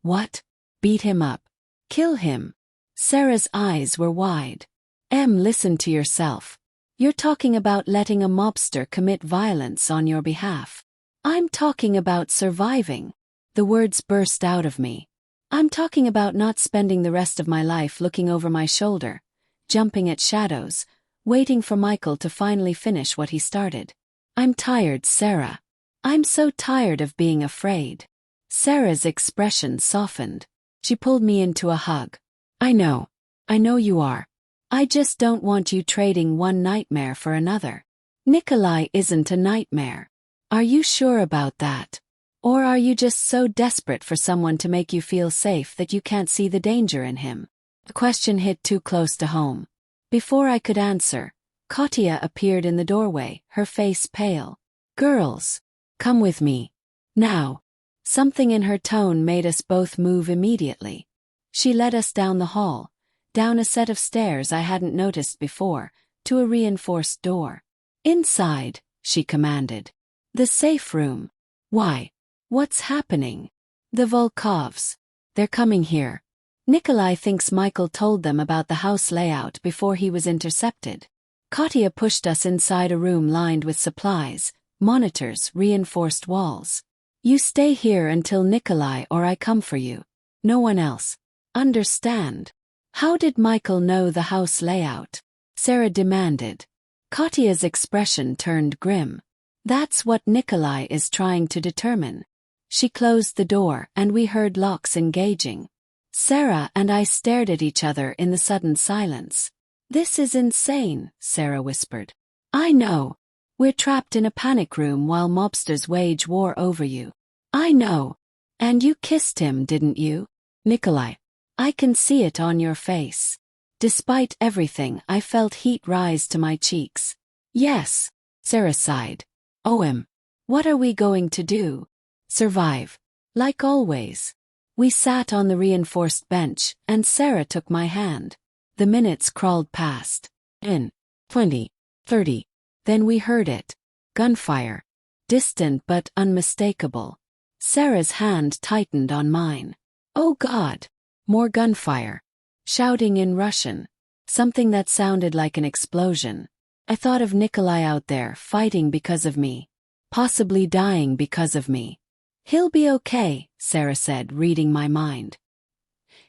Speaker 1: What? Beat him up. Kill him. Sarah's eyes were wide. Listen to yourself. You're talking about letting a mobster commit violence on your behalf. I'm talking about surviving. The words burst out of me. I'm talking about not spending the rest of my life looking over my shoulder, jumping at shadows, waiting for Michael to finally finish what he started. I'm tired, Sarah. I'm so tired of being afraid. Sarah's expression softened. She pulled me into a hug. I know. I know you are. I just don't want you trading one nightmare for another. Nikolai isn't a nightmare. Are you sure about that? Or are you just so desperate for someone to make you feel safe that you can't see the danger in him? The question hit too close to home. Before I could answer, Katya appeared in the doorway, her face pale. Girls, come with me. Now. Something in her tone made us both move immediately. She led us down the hall, down a set of stairs I hadn't noticed before, to a reinforced door. Inside, she commanded. The safe room. Why? What's happening? The Volkovs. They're coming here. Nikolai thinks Michael told them about the house layout before he was intercepted. Katya pushed us inside a room lined with supplies, monitors, reinforced walls. You stay here until Nikolai or I come for you. No one else. Understand? How did Michael know the house layout? Sarah demanded. Katya's expression turned grim. That's what Nikolai is trying to determine. She closed the door and we heard locks engaging. Sarah and I stared at each other in the sudden silence. This is insane, Sarah whispered. I know. We're trapped in a panic room while mobsters wage war over you. I know. And you kissed him, didn't you? Nikolai. I can see it on your face. Despite everything, I felt heat rise to my cheeks. Yes, Sarah sighed. What are we going to do? Survive. Like always. We sat on the reinforced bench, and Sarah took my hand. The minutes crawled past. 10, 20, 30. Then we heard it. Gunfire. Distant but unmistakable. Sarah's hand tightened on mine. Oh God! More gunfire. Shouting in Russian. Something that sounded like an explosion. I thought of Nikolai out there, fighting because of me. Possibly dying because of me. He'll be okay, Sarah said, reading my mind.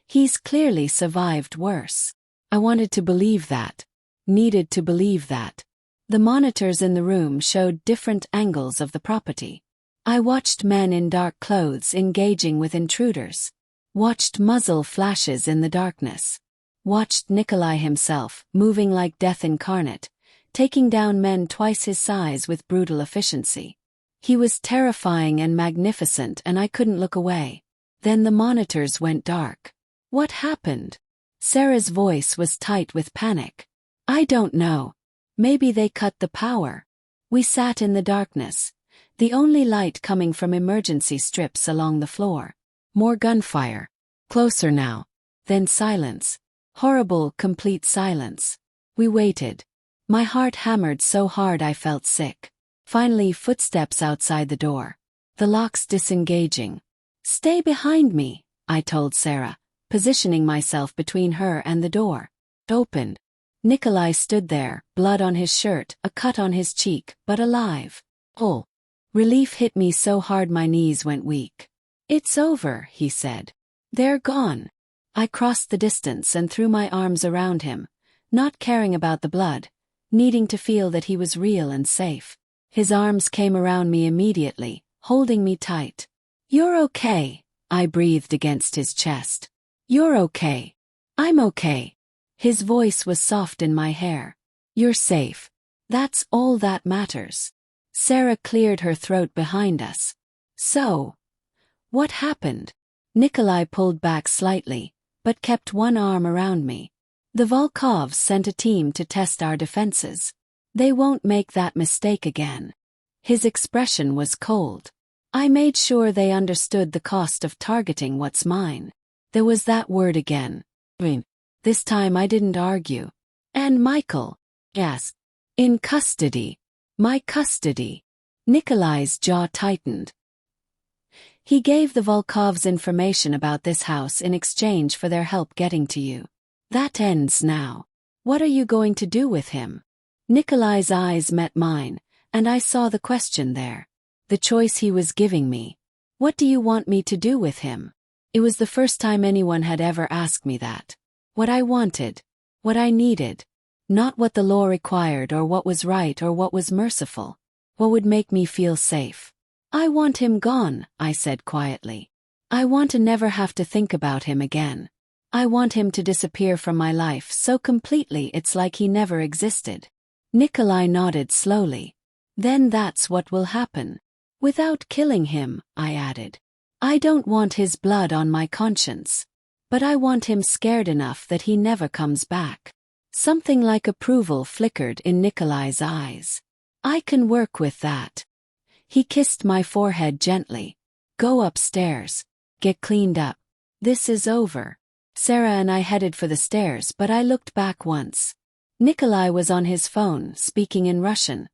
Speaker 1: He's clearly survived worse. I wanted to believe that. Needed to believe that. The monitors in the room showed different angles of the property. I watched men in dark clothes engaging with intruders. Watched muzzle flashes in the darkness. Watched Nikolai himself, moving like death incarnate, taking down men twice his size with brutal efficiency. He was terrifying and magnificent and I couldn't look away. Then the monitors went dark. What happened? Sarah's voice was tight with panic. I don't know. Maybe they cut the power. We sat in the darkness, the only light coming from emergency strips along the floor. More gunfire. Closer now. Then silence. Horrible, complete silence. We waited. My heart hammered so hard I felt sick. Finally, footsteps outside the door. The locks disengaging. Stay behind me, I told Sarah, positioning myself between her and the door. Opened. Nikolai stood there, blood on his shirt, a cut on his cheek, but alive. Oh. Relief hit me so hard my knees went weak. It's over, he said. They're gone. I crossed the distance and threw my arms around him, not caring about the blood, needing to feel that he was real and safe. His arms came around me immediately, holding me tight. You're okay, I breathed against his chest. You're okay. I'm okay. His voice was soft in my hair. You're safe. That's all that matters. Sarah cleared her throat behind us. So, what happened? Nikolai pulled back slightly, but kept one arm around me. The Volkovs sent a team to test our defenses. They won't make that mistake again. His expression was cold. I made sure they understood the cost of targeting what's mine. There was that word again. This time I didn't argue. And Michael? Yes. In custody. My custody. Nikolai's jaw tightened. He gave the Volkovs information about this house in exchange for their help getting to you. That ends now. What are you going to do with him? Nikolai's eyes met mine, and I saw the question there. The choice he was giving me. What do you want me to do with him? It was the first time anyone had ever asked me that. What I wanted. What I needed. Not what the law required or what was right or what was merciful. What would make me feel safe. I want him gone, I said quietly. I want to never have to think about him again. I want him to disappear from my life so completely it's like he never existed. Nikolai nodded slowly. Then that's what will happen. Without killing him, I added. I don't want his blood on my conscience. But I want him scared enough that he never comes back. Something like approval flickered in Nikolai's eyes. I can work with that. He kissed my forehead gently. Go upstairs. Get cleaned up. This is over. Sarah and I headed for the stairs, but I looked back once. Nikolai was on his phone, speaking in Russian.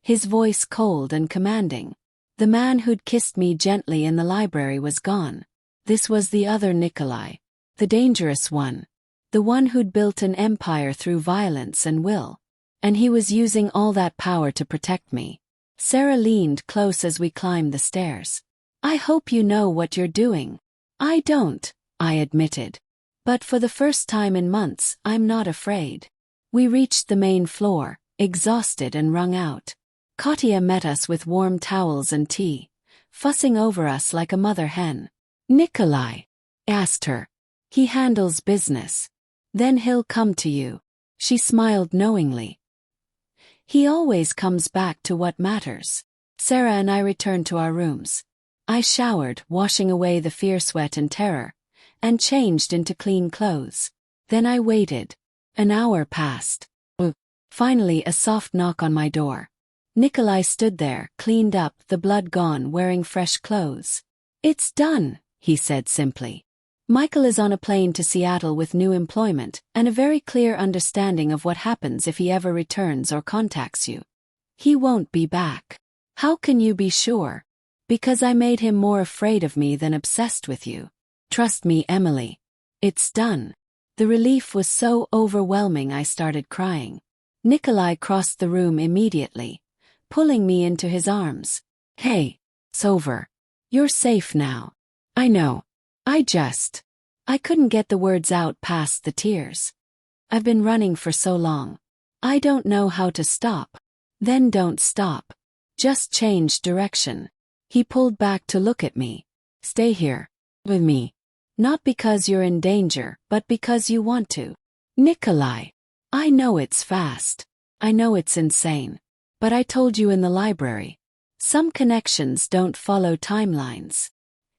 Speaker 1: His voice cold and commanding. The man who'd kissed me gently in the library was gone. This was the other Nikolai. The dangerous one. The one who'd built an empire through violence and will. And he was using all that power to protect me. Sarah leaned close as we climbed the stairs. I hope you know what you're doing. I don't, I admitted. But for the first time in months, I'm not afraid. We reached the main floor, exhausted and wrung out. Katya met us with warm towels and tea, fussing over us like a mother hen. Nikolai asked her. He handles business. Then he'll come to you. She smiled knowingly. He always comes back to what matters. Sarah and I returned to our rooms. I showered, washing away the fear, sweat and terror, and changed into clean clothes. Then I waited. An hour passed. Finally, a soft knock on my door. Nikolai stood there, cleaned up, the blood gone, wearing fresh clothes. It's done, he said simply. Michael is on a plane to Seattle with new employment and a very clear understanding of what happens if he ever returns or contacts you. He won't be back. How can you be sure? Because I made him more afraid of me than obsessed with you. Trust me, Emily. It's done. The relief was so overwhelming I started crying. Nikolai crossed the room immediately, pulling me into his arms. Hey, it's over. You're safe now. I know. I couldn't get the words out past the tears. I've been running for so long. I don't know how to stop. Then don't stop. Just change direction. He pulled back to look at me. Stay here. With me. Not because you're in danger, but because you want to. Nikolai. I know it's fast. I know it's insane. But I told you in the library. Some connections don't follow timelines.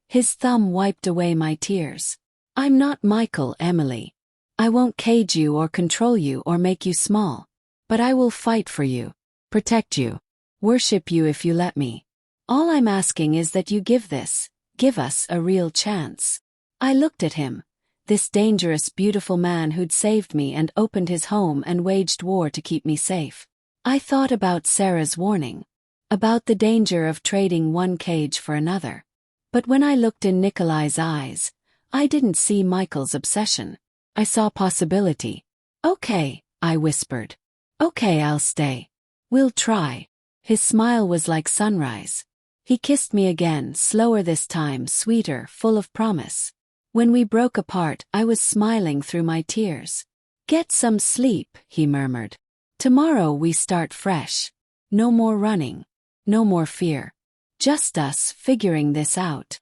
Speaker 1: His thumb wiped away my tears. I'm not Michael, Emily. I won't cage you or control you or make you small. But I will fight for you. Protect you. Worship you if you let me. All I'm asking is that you give us a real chance. I looked at him. This dangerous, beautiful man who'd saved me and opened his home and waged war to keep me safe. I thought about Sarah's warning. About the danger of trading one cage for another. But when I looked in Nikolai's eyes, I didn't see Michael's obsession. I saw possibility. Okay, I whispered. Okay, I'll stay. We'll try. His smile was like sunrise. He kissed me again, slower this time, sweeter, full of promise. When we broke apart, I was smiling through my tears. Get some sleep, he murmured. Tomorrow we start fresh. No more running. No more fear. Just us figuring this out.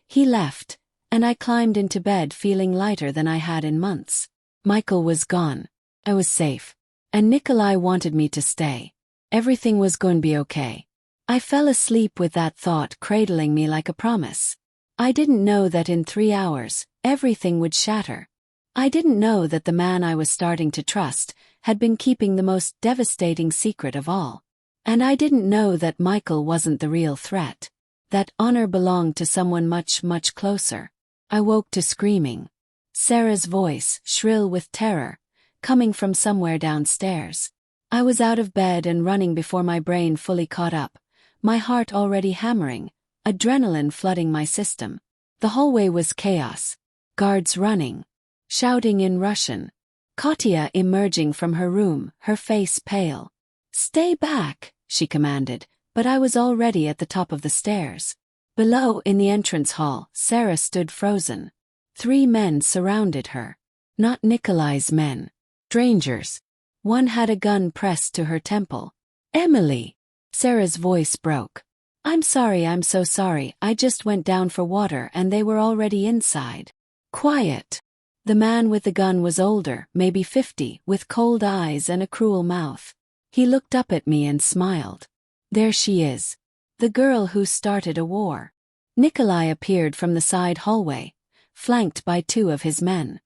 Speaker 1: He left, and I climbed into bed feeling lighter than I had in months. Michael was gone. I was safe. And Nikolai wanted me to stay. Everything was going to be okay. I fell asleep with that thought cradling me like a promise. I didn't know that in 3 hours, everything would shatter. I didn't know that the man I was starting to trust had been keeping the most devastating secret of all. And I didn't know that Michael wasn't the real threat. That honor belonged to someone much, much closer. I woke to screaming. Sarah's voice, shrill with terror, coming from somewhere downstairs. I was out of bed and running before my brain fully caught up, my heart already hammering, adrenaline flooding my system. The hallway was chaos. Guards running. Shouting in Russian. Katya emerging from her room, her face pale. Stay back, she commanded, but I was already at the top of the stairs. Below, in the entrance hall, Sarah stood frozen. 3 men surrounded her. Not Nikolai's men. Strangers. One had a gun pressed to her temple. Emily! Sarah's voice broke. I'm sorry, I'm so sorry, I just went down for water and they were already inside. Quiet. The man with the gun was older, maybe 50, with cold eyes and a cruel mouth. He looked up at me and smiled. There she is. The girl who started a war. Nikolai appeared from the side hallway, flanked by 2 of his men.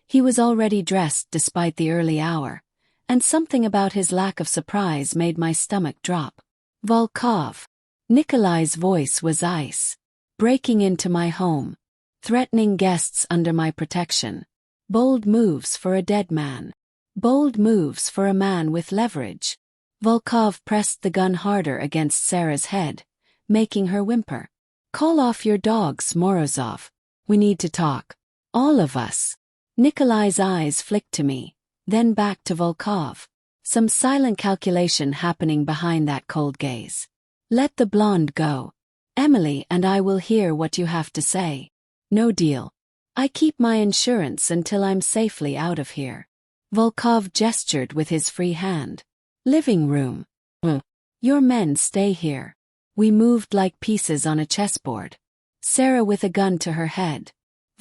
Speaker 1: He was already dressed despite the early hour, and something about his lack of surprise made my stomach drop. Volkov. Nikolai's voice was ice. Breaking into my home. Threatening guests under my protection. Bold moves for a dead man. Bold moves for a man with leverage. Volkov pressed the gun harder against Sarah's head, making her whimper. Call off your dogs, Morozov. We need to talk. All of us. Nikolai's eyes flicked to me, then back to Volkov. Some silent calculation happening behind that cold gaze. Let the blonde go. Emily and I will hear what you have to say. No deal. I keep my insurance until I'm safely out of here. Volkov gestured with his free hand. Living room. Your men stay here. We moved like pieces on a chessboard. Sarah with a gun to her head.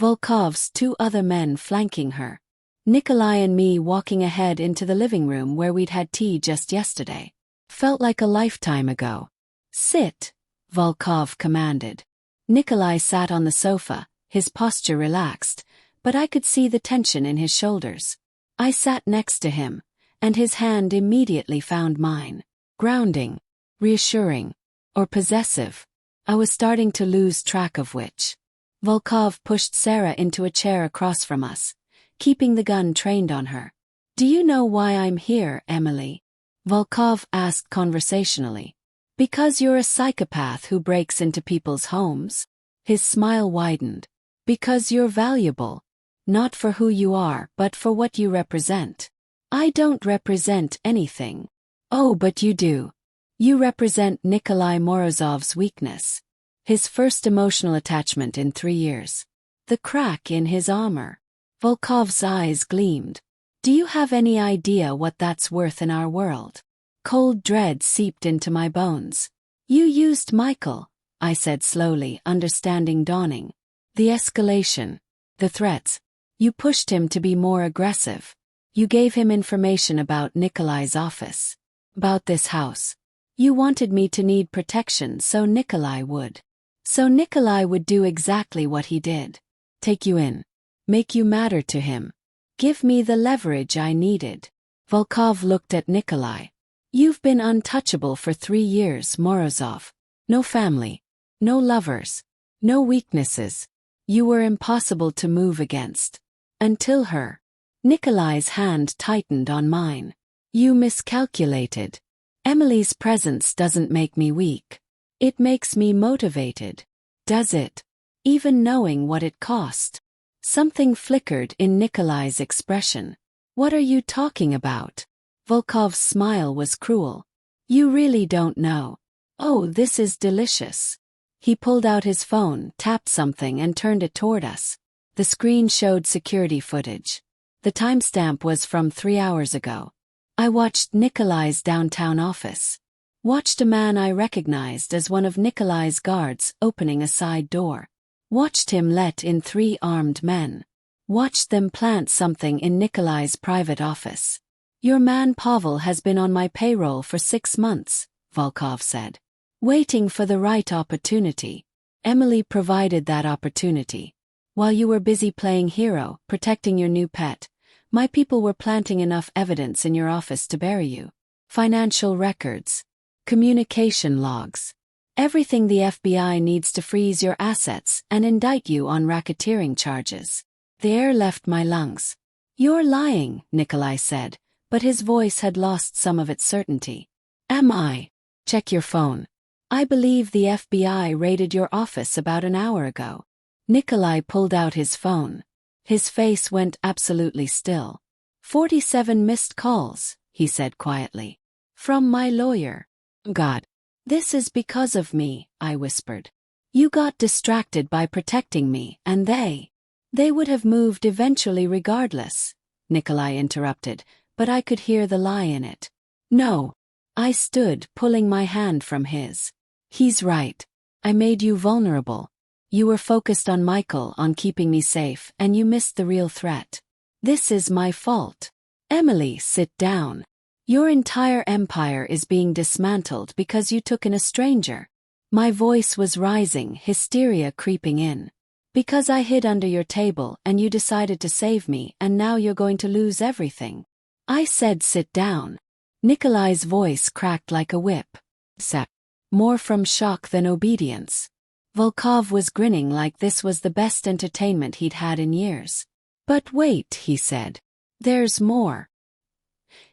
Speaker 1: Volkov's 2 other men flanking her. Nikolai and me walking ahead into the living room where we'd had tea just yesterday. Felt like a lifetime ago. Sit, Volkov commanded. Nikolai sat on the sofa, his posture relaxed, but I could see the tension in his shoulders. I sat next to him, and his hand immediately found mine. Grounding, reassuring, or possessive. I was starting to lose track of which. Volkov pushed Sarah into a chair across from us, keeping the gun trained on her. Do you know why I'm here, Emily? Volkov asked conversationally. Because you're a psychopath who breaks into people's homes? His smile widened. Because you're valuable. Not for who you are, but for what you represent. I don't represent anything. Oh, but you do. You represent Nikolai Morozov's weakness. His first emotional attachment in 3 years. The crack in his armor. Volkov's eyes gleamed. Do you have any idea what that's worth in our world? Cold dread seeped into my bones. You used Michael, I said slowly, understanding dawning. The escalation. The threats. You pushed him to be more aggressive. You gave him information about Nikolai's office. About this house. You wanted me to need protection so Nikolai would. So Nikolai would do exactly what he did. Take you in. Make you matter to him. Give me the leverage I needed. Volkov looked at Nikolai. You've been untouchable for 3 years, Morozov. No family. No lovers. No weaknesses. You were impossible to move against. Until her. Nikolai's hand tightened on mine. You miscalculated. Emily's presence doesn't make me weak. It makes me motivated. Does it? Even knowing what it cost. Something flickered in Nikolai's expression. What are you talking about? Volkov's smile was cruel. You really don't know. Oh, this is delicious. He pulled out his phone, tapped something and turned it toward us. The screen showed security footage. The timestamp was from 3 hours ago. I watched Nikolai's downtown office. Watched a man I recognized as one of Nikolai's guards opening a side door. Watched him let in 3 armed men. Watched them plant something in Nikolai's private office. Your man Pavel has been on my payroll for 6 months, Volkov said. Waiting for the right opportunity. Emily provided that opportunity. While you were busy playing hero, protecting your new pet, my people were planting enough evidence in your office to bury you. Financial records. Communication logs. Everything the FBI needs to freeze your assets and indict you on racketeering charges. The air left my lungs. You're lying, Nikolai said, but his voice had lost some of its certainty. Am I? Check your phone. I believe the FBI raided your office about an hour ago. Nikolai pulled out his phone. His face went absolutely still. 47 missed calls, he said quietly. From my lawyer. God. This is because of me, I whispered. You got distracted by protecting me, and they would have moved eventually regardless, Nikolai interrupted, but I could hear the lie in it. No. I stood, pulling my hand from his. He's right. I made you vulnerable. You were focused on Michael, on keeping me safe, and you missed the real threat. This is my fault. Emily, sit down. Your entire empire is being dismantled because you took in a stranger. My voice was rising, hysteria creeping in. Because I hid under your table and you decided to save me, and now you're going to lose everything. I said sit down. Nikolai's voice cracked like a whip. Sep. More from shock than obedience. Volkov was grinning like this was the best entertainment he'd had in years. But wait, he said. There's more.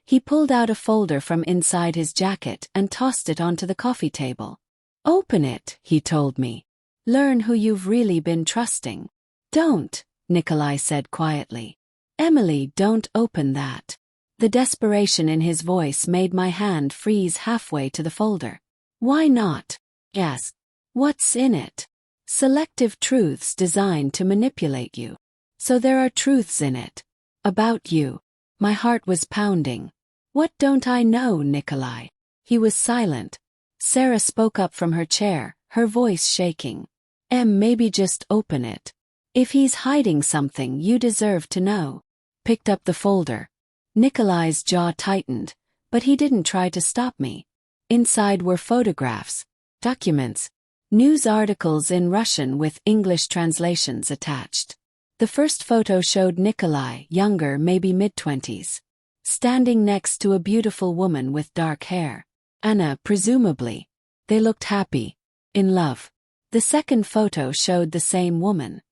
Speaker 1: He pulled out a folder from inside his jacket and tossed it onto the coffee table. Open it, he told me. Learn who you've really been trusting. Don't, Nikolai said quietly. Emily, don't open that. The desperation in his voice made my hand freeze halfway to the folder. Why not? Yes. What's in it? Selective truths designed to manipulate you. So there are truths in it. About you. My heart was pounding. What don't I know, Nikolai? He was silent. Sarah spoke up from her chair, her voice shaking. Maybe just open it. If he's hiding something, you deserve to know. Picked up the folder. Nikolai's jaw tightened, but he didn't try to stop me. Inside were photographs, documents, news articles in Russian with English translations attached. The first photo showed Nikolai, younger, maybe mid-20s, standing next to a beautiful woman with dark hair. Anna, presumably. They looked happy, in love. The second photo showed the same woman.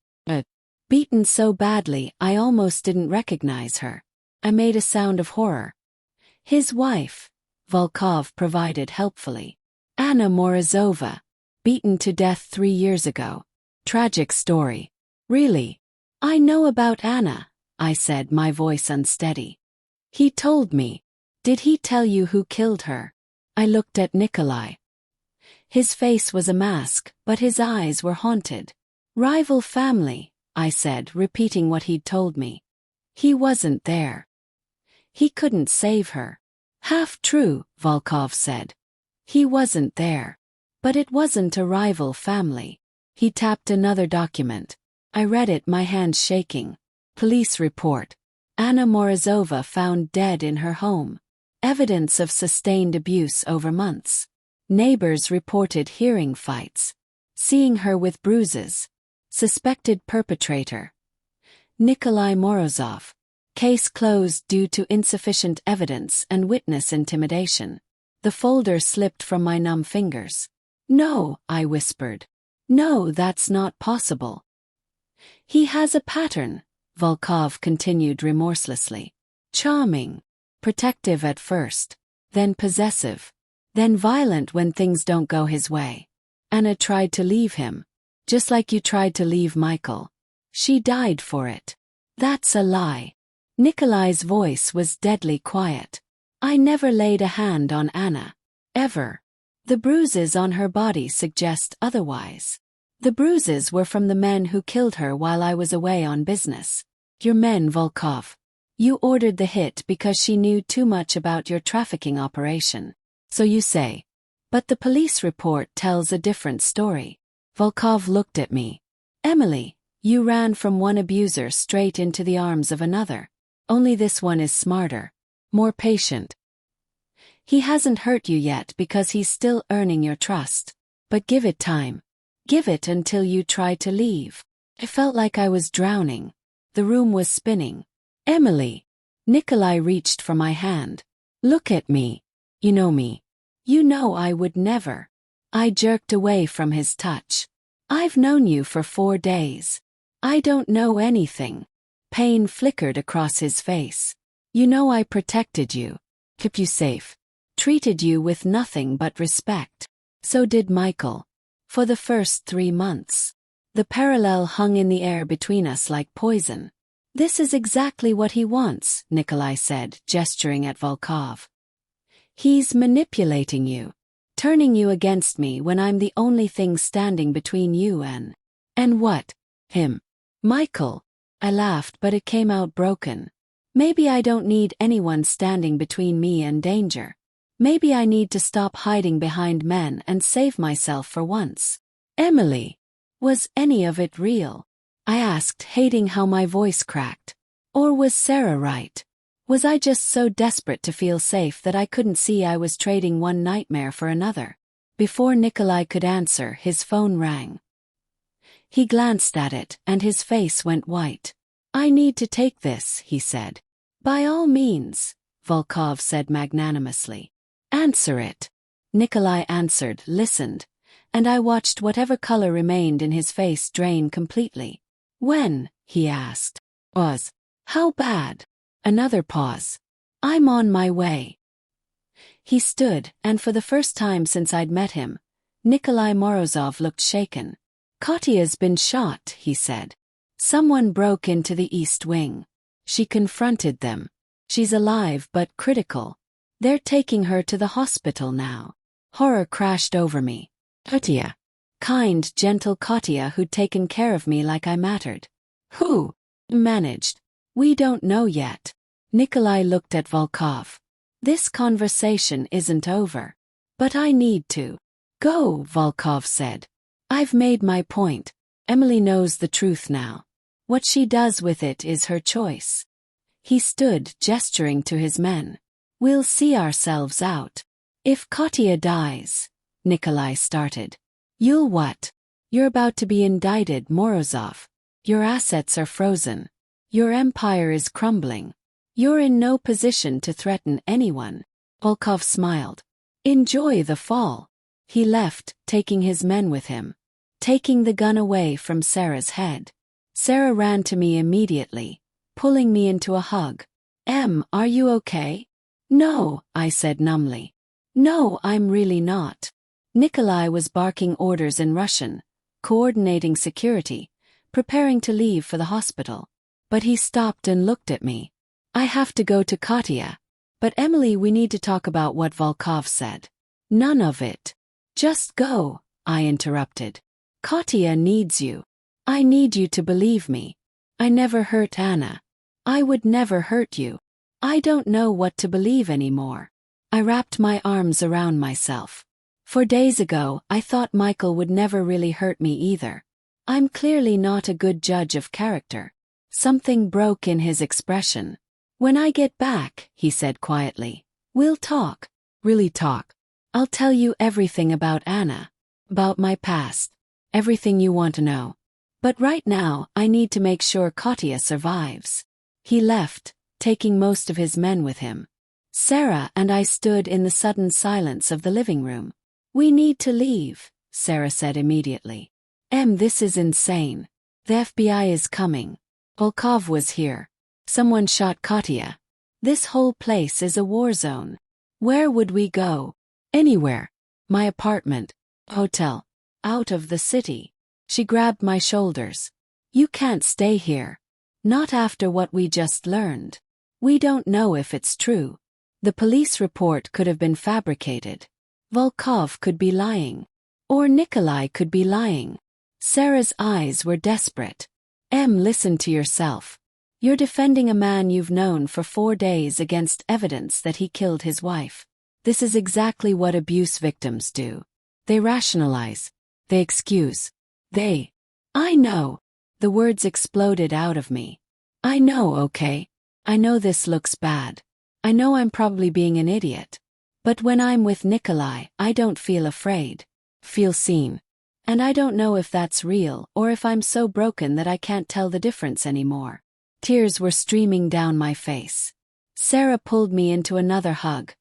Speaker 1: Beaten so badly I almost didn't recognize her. I made a sound of horror. His wife, Volkov provided helpfully. Anna Morozova, beaten to death 3 years ago. Tragic story. Really? I know about Anna, I said, my voice unsteady. He told me. Did he tell you who killed her? I looked at Nikolai. His face was a mask, but his eyes were haunted. Rival family, I said, repeating what he'd told me. He wasn't there. He couldn't save her. Half true, Volkov said. He wasn't there. But it wasn't a rival family. He tapped another document. I read it, my hands shaking. Police report. Anna Morozova found dead in her home. Evidence of sustained abuse over months. Neighbors reported hearing fights. Seeing her with bruises. Suspected perpetrator. Nikolai Morozov. Case closed due to insufficient evidence and witness intimidation. The folder slipped from my numb fingers. No, I whispered. No, that's not possible. He has a pattern, Volkov continued remorselessly. Charming. Protective at first. Then possessive. Then violent when things don't go his way. Anna tried to leave him. Just like you tried to leave Michael. She died for it. That's a lie. Nikolai's voice was deadly quiet. I never laid a hand on Anna. Ever. The bruises on her body suggest otherwise. The bruises were from the men who killed her while I was away on business. Your men, Volkov. You ordered the hit because she knew too much about your trafficking operation. So you say. But the police report tells a different story. Volkov looked at me. Emily, you ran from one abuser straight into the arms of another. Only this one is smarter. More patient. He hasn't hurt you yet because he's still earning your trust. But give it time. Give it until you try to leave. I felt like I was drowning. The room was spinning. Emily. Nikolai reached for my hand. Look at me. You know me. You know I would never. I jerked away from his touch. I've known you for 4 days. I don't know anything. Pain flickered across his face. You know I protected you. Kept you safe. Treated you with nothing but respect. So did Michael. For the first 3 months. The parallel hung in the air between us like poison. This is exactly what he wants, Nikolai said, gesturing at Volkov. He's manipulating you. Turning you against me when I'm the only thing standing between you and what? Him. Michael. I laughed, but it came out broken. Maybe I don't need anyone standing between me and danger. Maybe I need to stop hiding behind men and save myself for once. Emily. Was any of it real? I asked, hating how my voice cracked. Or was Sarah right? Was I just so desperate to feel safe that I couldn't see I was trading one nightmare for another? Before Nikolai could answer, his phone rang. He glanced at it, and his face went white. I need to take this, he said. By all means, Volkov said magnanimously. Answer it. Nikolai answered, listened, and I watched whatever color remained in his face drain completely. When? He asked. Was. How bad? Another pause. I'm on my way. He stood, and for the first time since I'd met him, Nikolai Morozov looked shaken. Katya's been shot, he said. Someone broke into the East Wing. She confronted them. She's alive but critical. They're taking her to the hospital now. Horror crashed over me. Katya. Kind, gentle Katya who'd taken care of me like I mattered. Who? Managed. We don't know yet. Nikolai looked at Volkov. This conversation isn't over. But I need to. Go, Volkov said. I've made my point. Emily knows the truth now. What she does with it is her choice. He stood, gesturing to his men. We'll see ourselves out. If Katya dies, Nikolai started. You'll what? You're about to be indicted, Morozov. Your assets are frozen. Your empire is crumbling. You're in no position to threaten anyone. Volkov smiled. Enjoy the fall. He left, taking his men with him. Taking the gun away from Sarah's head. Sarah ran to me immediately, pulling me into a hug. Are you okay? No, I said numbly. No, I'm really not. Nikolai was barking orders in Russian, coordinating security, preparing to leave for the hospital. But he stopped and looked at me. I have to go to Katya. But Emily, we need to talk about what Volkov said. None of it. Just go, I interrupted. Katya needs you. I need you to believe me. I never hurt Anna. I would never hurt you. I don't know what to believe anymore. I wrapped my arms around myself. 4 days ago, I thought Michael would never really hurt me either. I'm clearly not a good judge of character. Something broke in his expression. When I get back, he said quietly, we'll talk. Really talk. I'll tell you everything about Anna. About my past. Everything you want to know. But right now, I need to make sure Katya survives. He left, taking most of his men with him. Sarah and I stood in the sudden silence of the living room. We need to leave, Sarah said immediately. This is insane. The FBI is coming. Volkov was here. Someone shot Katya. This whole place is a war zone. Where would we go? Anywhere. My apartment. Hotel. Out of the city. She grabbed my shoulders. You can't stay here. Not after what we just learned. We don't know if it's true. The police report could have been fabricated. Volkov could be lying. Or Nikolai could be lying. Sarah's eyes were desperate. Listen to yourself. You're defending a man you've known for 4 days against evidence that he killed his wife. This is exactly what abuse victims do. They rationalize. They excuse. I know. The words exploded out of me. I know, okay? I know this looks bad. I know I'm probably being an idiot. But when I'm with Nikolai, I don't feel afraid. Feel seen. And I don't know if that's real or if I'm so broken that I can't tell the difference anymore. Tears were streaming down my face. Sarah pulled me into another hug,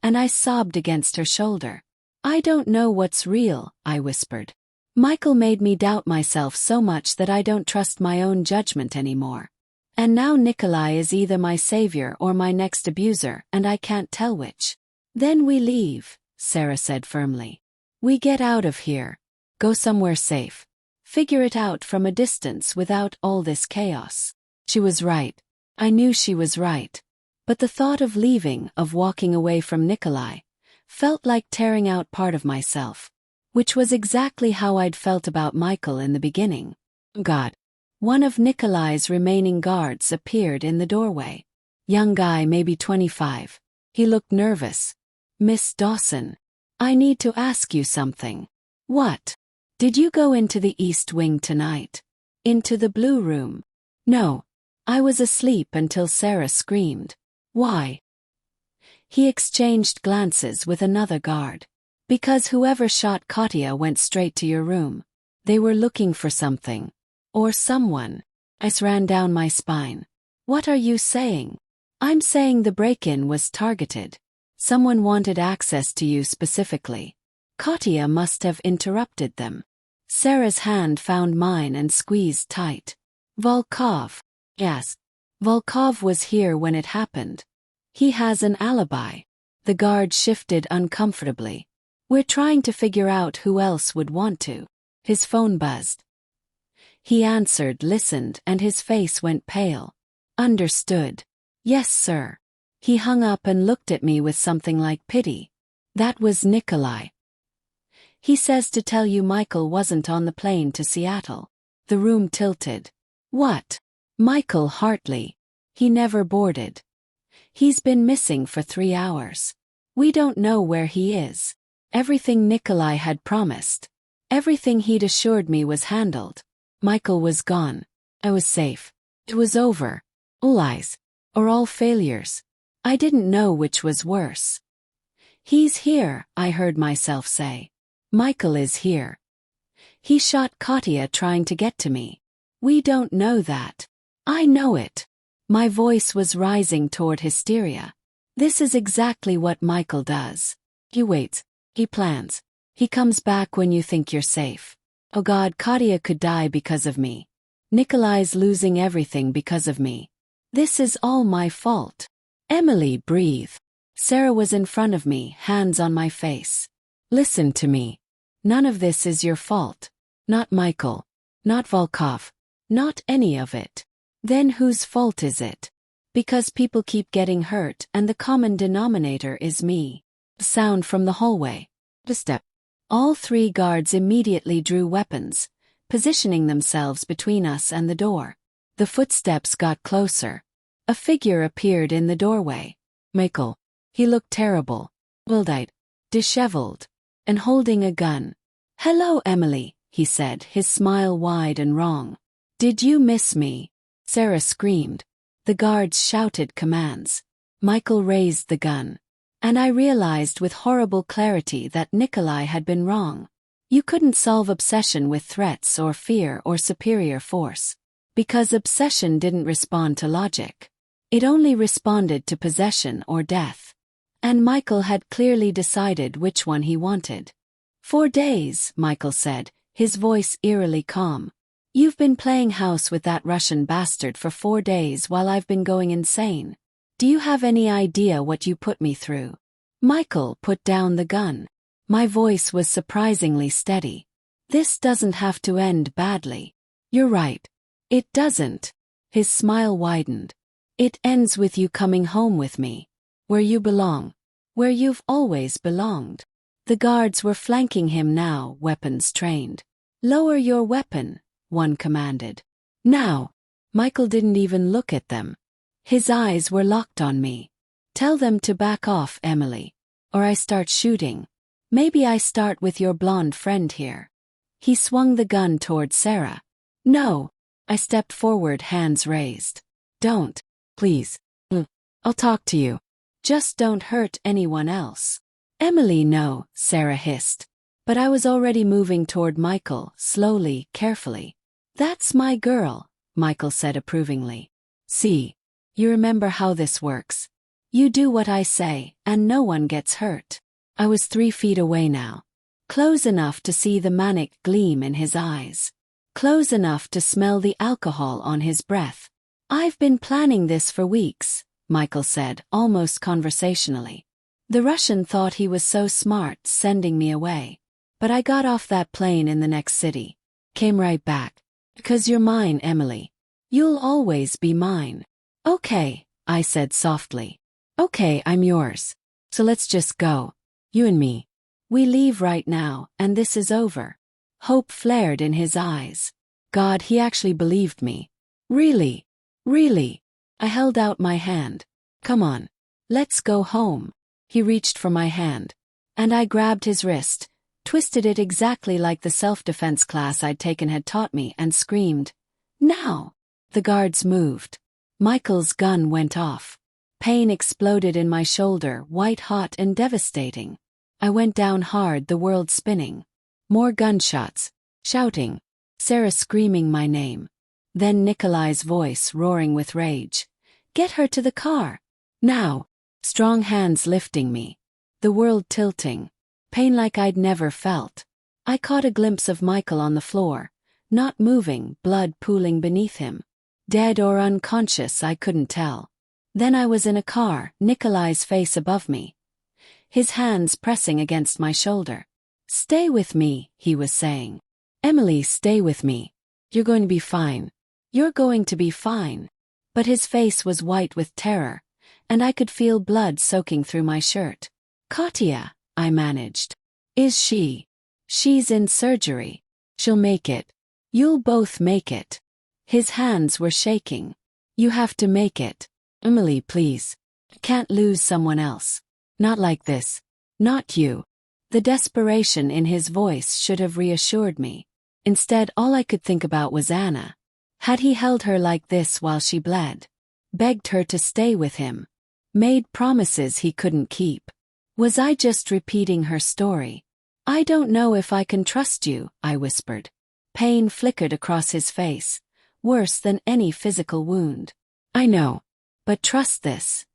Speaker 1: and I sobbed against her shoulder. I don't know what's real, I whispered. Michael made me doubt myself so much that I don't trust my own judgment anymore. And now Nikolai is either my savior or my next abuser, and I can't tell which. Then we leave, Sarah said firmly. We get out of here. Go somewhere safe. Figure it out from a distance without all this chaos. She was right. I knew she was right. But the thought of leaving, of walking away from Nikolai, felt like tearing out part of myself. Which was exactly how I'd felt about Michael in the beginning. God. One of Nikolai's remaining guards appeared in the doorway. Young guy, maybe 25. He looked nervous. Miss Dawson. I need to ask you something. What? Did you go into the East Wing tonight? Into the Blue Room? No. I was asleep until Sarah screamed. Why? He exchanged glances with another guard. Because whoever shot Katya went straight to your room. They were looking for something. Or someone. Ice ran down my spine. What are you saying? I'm saying the break-in was targeted. Someone wanted access to you specifically. Katya must have interrupted them. Sarah's hand found mine and squeezed tight. Volkov. Yes. Volkov was here when it happened. He has an alibi. The guard shifted uncomfortably. We're trying to figure out who else would want to. His phone buzzed. He answered, listened, and his face went pale. Understood. Yes, sir. He hung up and looked at me with something like pity. That was Nikolai. He says to tell you Michael wasn't on the plane to Seattle. The room tilted. What? Michael Hartley. He never boarded. He's been missing for 3 hours. We don't know where he is. Everything Nikolai had promised. Everything he'd assured me was handled. Michael was gone. I was safe. It was over. All lies. Or all failures. I didn't know which was worse. He's here, I heard myself say. Michael is here. He shot Katya trying to get to me. We don't know that. I know it. My voice was rising toward hysteria. This is exactly what Michael does. He waits. He plans. He comes back when you think you're safe. Oh God, Katya could die because of me. Nikolai's losing everything because of me. This is all my fault. Emily, breathe. Sarah was in front of me, hands on my face. Listen to me. None of this is your fault. Not Michael. Not Volkov. Not any of it. Then whose fault is it? Because people keep getting hurt and the common denominator is me. Sound from the hallway. The step. All 3 guards immediately drew weapons, positioning themselves between us and the door. The footsteps got closer. A figure appeared in the doorway. Michael. He looked terrible. Wild-eyed. Disheveled. And holding a gun. Hello, Emily, he said, his smile wide and wrong. Did you miss me? Sarah screamed. The guards shouted commands. Michael raised the gun. And I realized with horrible clarity that Nikolai had been wrong. You couldn't solve obsession with threats or fear or superior force. Because obsession didn't respond to logic. It only responded to possession or death. And Michael had clearly decided which one he wanted. 4 days, Michael said, his voice eerily calm. You've been playing house with that Russian bastard for 4 days while I've been going insane. Do you have any idea what you put me through? Michael put down the gun. My voice was surprisingly steady. This doesn't have to end badly. You're right. It doesn't. His smile widened. It ends with you coming home with me. Where you belong. Where you've always belonged. The guards were flanking him now, weapons trained. Lower your weapon, one commanded. Now. Michael didn't even look at them. His eyes were locked on me. Tell them to back off, Emily. Or I start shooting. Maybe I start with your blonde friend here. He swung the gun toward Sarah. No. I stepped forward, hands raised. Don't. Please. I'll talk to you. Just don't hurt anyone else. Emily, no, Sarah hissed. But I was already moving toward Michael, slowly, carefully. That's my girl, Michael said approvingly. See. You remember how this works. You do what I say, and no one gets hurt. I was 3 feet away now. Close enough to see the manic gleam in his eyes. Close enough to smell the alcohol on his breath. I've been planning this for weeks, Michael said, almost conversationally. The Russian thought he was so smart sending me away. But I got off that plane in the next city. Came right back. Because you're mine, Emily. You'll always be mine. Okay, I said softly. Okay, I'm yours. So let's just go. You and me. We leave right now, and this is over. Hope flared in his eyes. God, he actually believed me. Really? Really? I held out my hand. Come on. Let's go home. He reached for my hand. And I grabbed his wrist, twisted it exactly like the self-defense class I'd taken had taught me, and screamed, "Now!" The guards moved. Michael's gun went off. Pain exploded in my shoulder, white-hot and devastating. I went down hard, the world spinning. More gunshots, shouting, Sarah screaming my name. Then Nikolai's voice roaring with rage. "Get her to the car! Now!" Strong hands lifting me. The world tilting. Pain like I'd never felt. I caught a glimpse of Michael on the floor, not moving, blood pooling beneath him. Dead or unconscious, I couldn't tell. Then I was in a car, Nikolai's face above me, his hands pressing against my shoulder. "Stay with me," he was saying. "Emily, stay with me. You're going to be fine. You're going to be fine." But his face was white with terror, and I could feel blood soaking through my shirt. "Katya," I managed. "Is she? She's in surgery. She'll make it. You'll both make it." His hands were shaking. "You have to make it. Emily, please. Can't lose someone else. Not like this. Not you." The desperation in his voice should have reassured me. Instead, all I could think about was Anna. Had he held her like this while she bled? Begged her to stay with him? Made promises he couldn't keep? Was I just repeating her story? "I don't know if I can trust you," I whispered. Pain flickered across his face, worse than any physical wound. "I know. But trust this.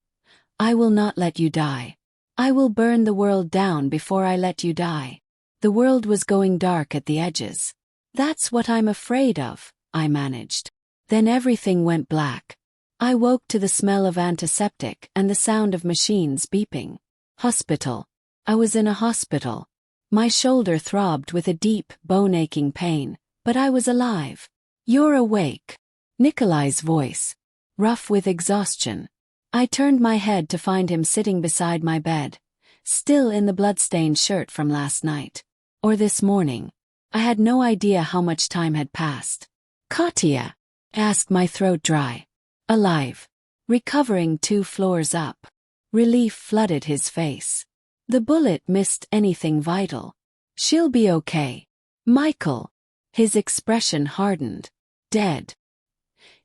Speaker 1: I will not let you die. I will burn the world down before I let you die." The world was going dark at the edges. "That's what I'm afraid of," I managed. Then everything went black. I woke to the smell of antiseptic and the sound of machines beeping. Hospital. I was in a hospital. My shoulder throbbed with a deep, bone-aching pain, but I was alive. "You're awake." Nikolai's voice, rough with exhaustion. I turned my head to find him sitting beside my bed, still in the blood-stained shirt from last night. Or this morning. I had no idea how much time had passed. "Katya?" asked, my throat dry. "Alive. Recovering 2 floors up." Relief flooded his face. "The bullet missed anything vital. She'll be okay." "Michael." His expression hardened. "Dead.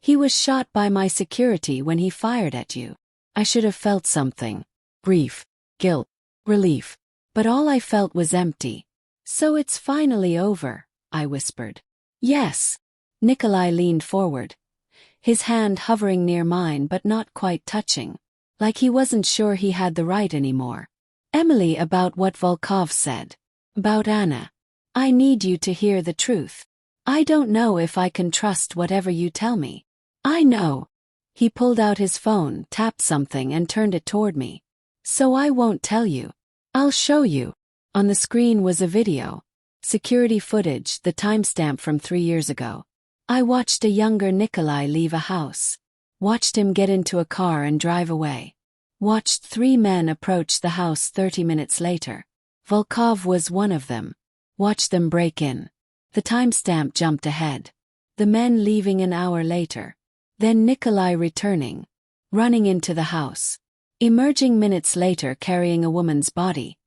Speaker 1: He was shot by my security when he fired at you." I should have felt something. Grief, guilt, relief. But all I felt was empty. "So it's finally over," I whispered. "Yes." Nikolai leaned forward, his hand hovering near mine but not quite touching, like he wasn't sure he had the right anymore. "Emily, about what Volkov said. About Anna. I need you to hear the truth. I don't know if I can trust whatever you tell me." "I know." He pulled out his phone, tapped something and turned it toward me. "So I won't tell you. I'll show you." On the screen was a video. Security footage, the timestamp from 3 years ago. I watched a younger Nikolai leave a house. Watched him get into a car and drive away. Watched 3 men approach the house 30 minutes later. Volkov was one of them. Watched them break in. The timestamp jumped ahead. The men leaving an hour later. Then Nikolai returning. Running into the house. Emerging minutes later carrying a woman's body.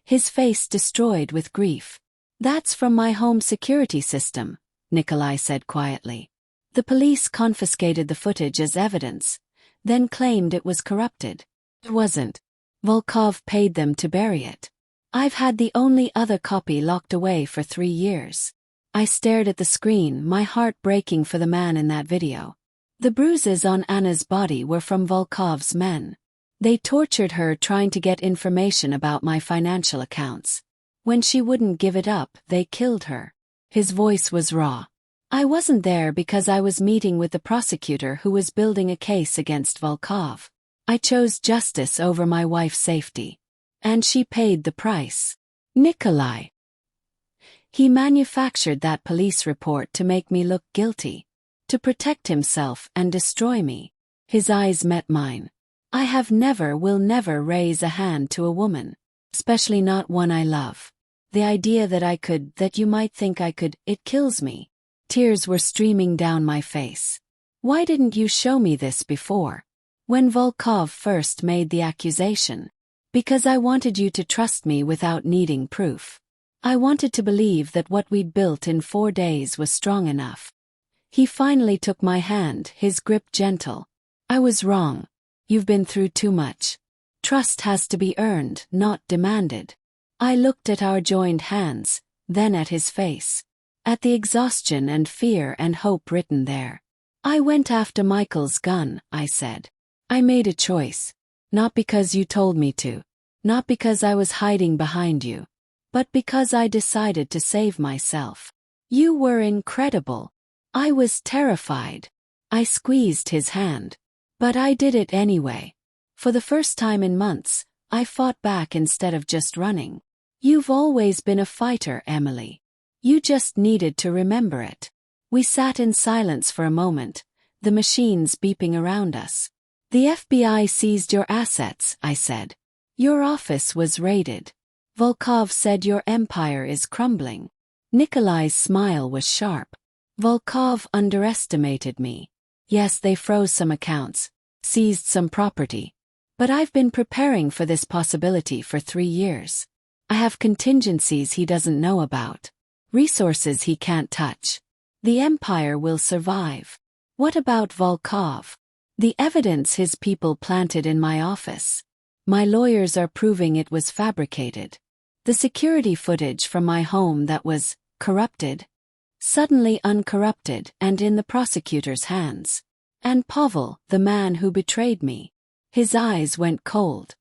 Speaker 1: His face destroyed with grief. "That's from my home security system," Nikolai said quietly. "The police confiscated the footage as evidence, then claimed it was corrupted. It wasn't. Volkov paid them to bury it. I've had the only other copy locked away for 3 years." I stared at the screen, my heart breaking for the man in that video. The bruises on Anna's body were from Volkov's men. They tortured her trying to get information about my financial accounts. When she wouldn't give it up, they killed her. His voice was raw. "I wasn't there because I was meeting with the prosecutor who was building a case against Volkov. I chose justice over my wife's safety. And she paid the price." Nikolai. He manufactured that police report to make me look guilty. To protect himself and destroy me. His eyes met mine. "I have never, will never raise a hand to a woman. Especially not one I love. The idea that you might think I could, it kills me." Tears were streaming down my face. "Why didn't you show me this before? When Volkov first made the accusation?" "Because I wanted you to trust me without needing proof. I wanted to believe that what we'd built in 4 days was strong enough. He finally took my hand, his grip gentle. I was wrong. You've been through too much. Trust has to be earned, not demanded. I looked at our joined hands, then at his face. At the exhaustion and fear and hope written there. I went after Michael's gun, I said. I made a choice. Not because you told me to. Not because I was hiding behind you. But because I decided to save myself. You were incredible. I was terrified. I squeezed his hand. But I did it anyway. For the first time in months, I fought back instead of just running. You've always been a fighter, Emily. You just needed to remember it. We sat in silence for a moment, the machines beeping around us. The FBI seized your assets, I said. Your office was raided. Volkov said your empire is crumbling. Nikolai's smile was sharp. Volkov underestimated me. Yes, they froze some accounts, seized some property. But I've been preparing for this possibility for 3 years. I have contingencies he doesn't know about. Resources he can't touch. The empire will survive. What about Volkov? The evidence his people planted in my office. My lawyers are proving it was fabricated. The security footage from my home that was corrupted. Suddenly uncorrupted and in the prosecutor's hands. And Pavel, the man who betrayed me. His eyes went cold.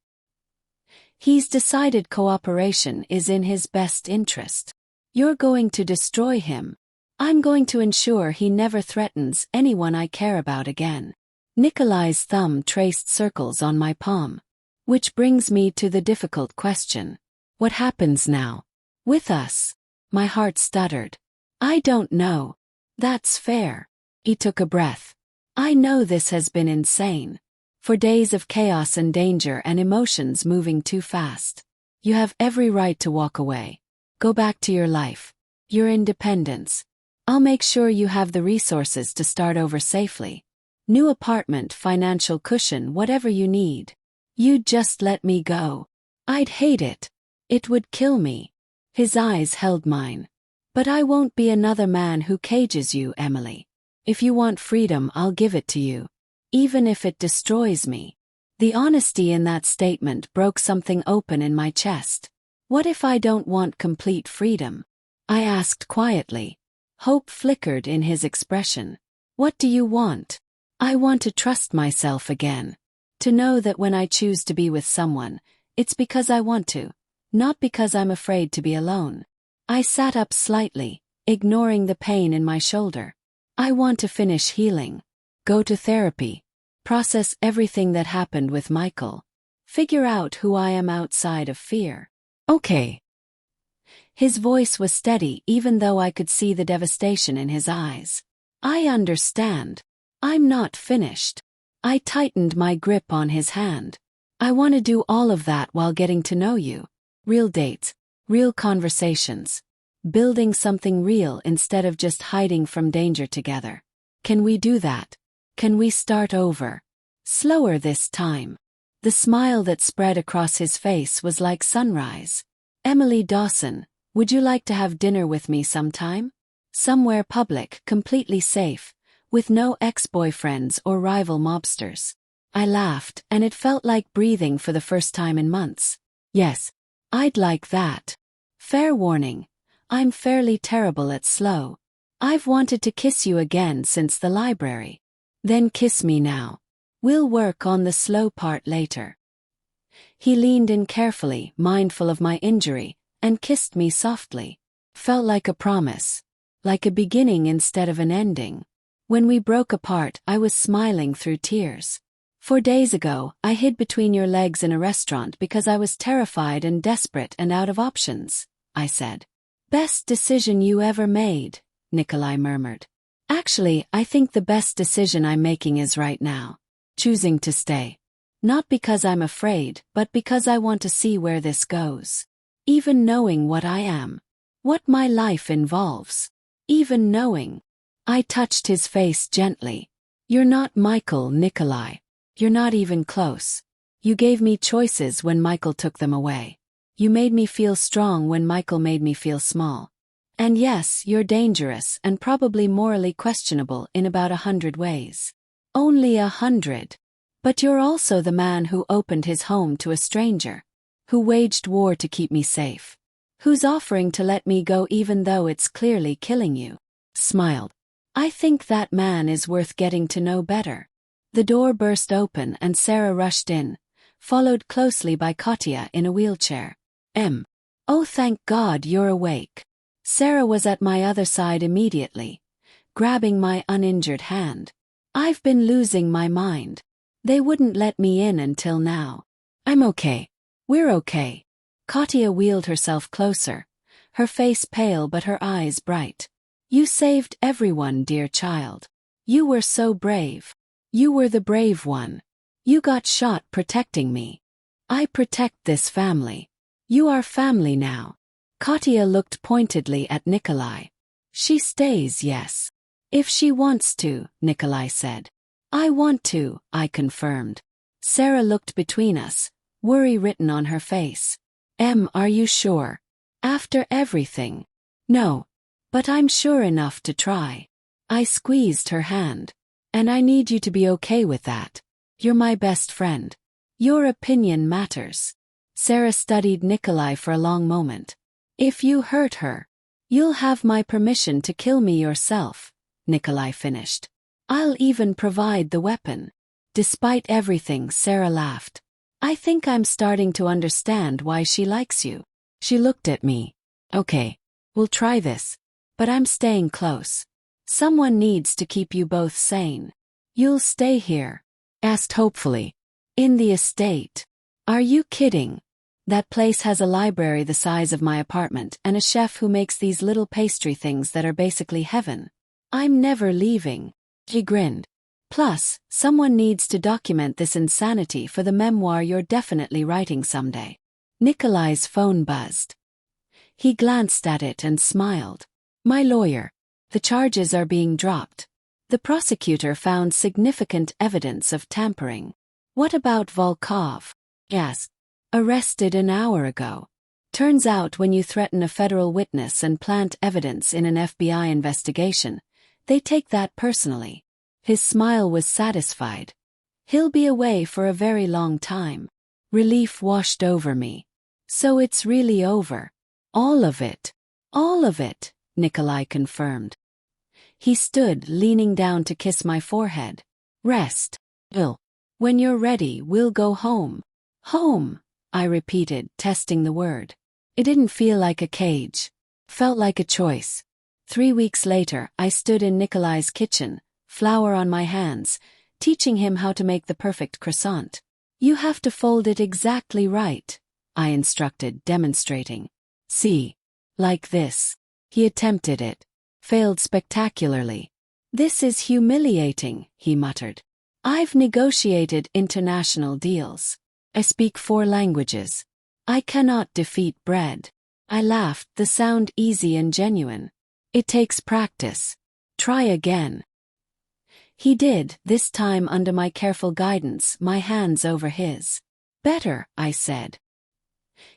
Speaker 1: He's decided cooperation is in his best interest. You're going to destroy him. I'm going to ensure he never threatens anyone I care about again. Nikolai's thumb traced circles on my palm. Which brings me to the difficult question. What happens now? With us? My heart stuttered. I don't know. That's fair. He took a breath. I know this has been insane. For days of chaos and danger and emotions moving too fast. You have every right to walk away. Go back to your life. Your independence. I'll make sure you have the resources to start over safely. New apartment, financial cushion, whatever you need. You just let me go. I'd hate it. It would kill me. His eyes held mine. But I won't be another man who cages you, Emily. If you want freedom, I'll give it to you. Even if it destroys me. The honesty in that statement broke something open in my chest. What if I don't want complete freedom? I asked quietly. Hope flickered in his expression. What do you want? I want to trust myself again. To know that when I choose to be with someone, it's because I want to, not because I'm afraid to be alone. I sat up slightly, ignoring the pain in my shoulder. I want to finish healing. Go to therapy. Process everything that happened with Michael. Figure out who I am outside of fear. Okay. His voice was steady even though I could see the devastation in his eyes. I understand. I'm not finished. I tightened my grip on his hand. I want to do all of that while getting to know you. Real dates. Real conversations. Building something real instead of just hiding from danger together. Can we do that? Can we start over? Slower this time. The smile that spread across his face was like sunrise. Emily Dawson, would you like to have dinner with me sometime? Somewhere public, completely safe, with no ex-boyfriends or rival mobsters. I laughed, and it felt like breathing for the first time in months. Yes, I'd like that. Fair warning, I'm fairly terrible at slow. I've wanted to kiss you again since the library. Then kiss me now. We'll work on the slow part later. He leaned in carefully, mindful of my injury, and kissed me softly. Felt like a promise. Like a beginning instead of an ending. When we broke apart, I was smiling through tears. 4 days ago, I hid between your legs in a restaurant because I was terrified and desperate and out of options, I said. Best decision you ever made, Nikolai murmured. Actually, I think the best decision I'm making is right now. Choosing to stay. Not because I'm afraid, but because I want to see where this goes. Even knowing what I am. What my life involves. Even knowing. I touched his face gently. You're not Michael, Nikolai. You're not even close. You gave me choices when Michael took them away. You made me feel strong when Michael made me feel small. And yes, you're dangerous and probably morally questionable in about 100 ways. Only 100. But you're also the man who opened his home to a stranger. Who waged war to keep me safe. Who's offering to let me go even though it's clearly killing you. Smiled. I think that man is worth getting to know better. The door burst open and Sarah rushed in, followed closely by Katya in a wheelchair. Oh, thank God you're awake. Sarah was at my other side immediately, grabbing my uninjured hand. I've been losing my mind. They wouldn't let me in until now. I'm okay. We're okay. Katya wheeled herself closer, her face pale but her eyes bright. You saved everyone, dear child. You were so brave. You were the brave one. You got shot protecting me. I protect this family. You are family now. Katya looked pointedly at Nikolai. She stays, yes. If she wants to, Nikolai said. I want to, I confirmed. Sarah looked between us, worry written on her face. Are you sure? After everything? No. But I'm sure enough to try. I squeezed her hand. And I need you to be okay with that. You're my best friend. Your opinion matters. Sarah studied Nikolai for a long moment. If you hurt her, you'll have my permission to kill me yourself, Nikolai finished. I'll even provide the weapon. Despite everything, Sarah laughed. I think I'm starting to understand why she likes you. She looked at me. Okay, we'll try this. But I'm staying close. Someone needs to keep you both sane. You'll stay here? Asked hopefully. In the estate. Are you kidding? That place has a library the size of my apartment and a chef who makes these little pastry things that are basically heaven. I'm never leaving. He grinned. Plus, someone needs to document this insanity for the memoir you're definitely writing someday. Nikolai's phone buzzed. He glanced at it and smiled. My lawyer. The charges are being dropped. The prosecutor found significant evidence of tampering. What about Volkov? Asked. Arrested an hour ago. Turns out when you threaten a federal witness and plant evidence in an FBI investigation, they take that personally. His smile was satisfied. He'll be away for a very long time. Relief washed over me. So it's really over. All of it. All of it, Nikolai confirmed. He stood, leaning down to kiss my forehead. Rest. When you're ready, we'll go home. Home, I repeated, testing the word. It didn't feel like a cage. Felt like a choice. 3 weeks later, I stood in Nikolai's kitchen, flour on my hands, teaching him how to make the perfect croissant. You have to fold it exactly right, I instructed, demonstrating. See. Like this. He attempted it. Failed spectacularly. This is humiliating, he muttered. I've negotiated international deals. I speak 4 languages. I cannot defeat bread. I laughed, the sound easy and genuine. It takes practice. Try again. He did, this time under my careful guidance, my hands over his. Better, I said.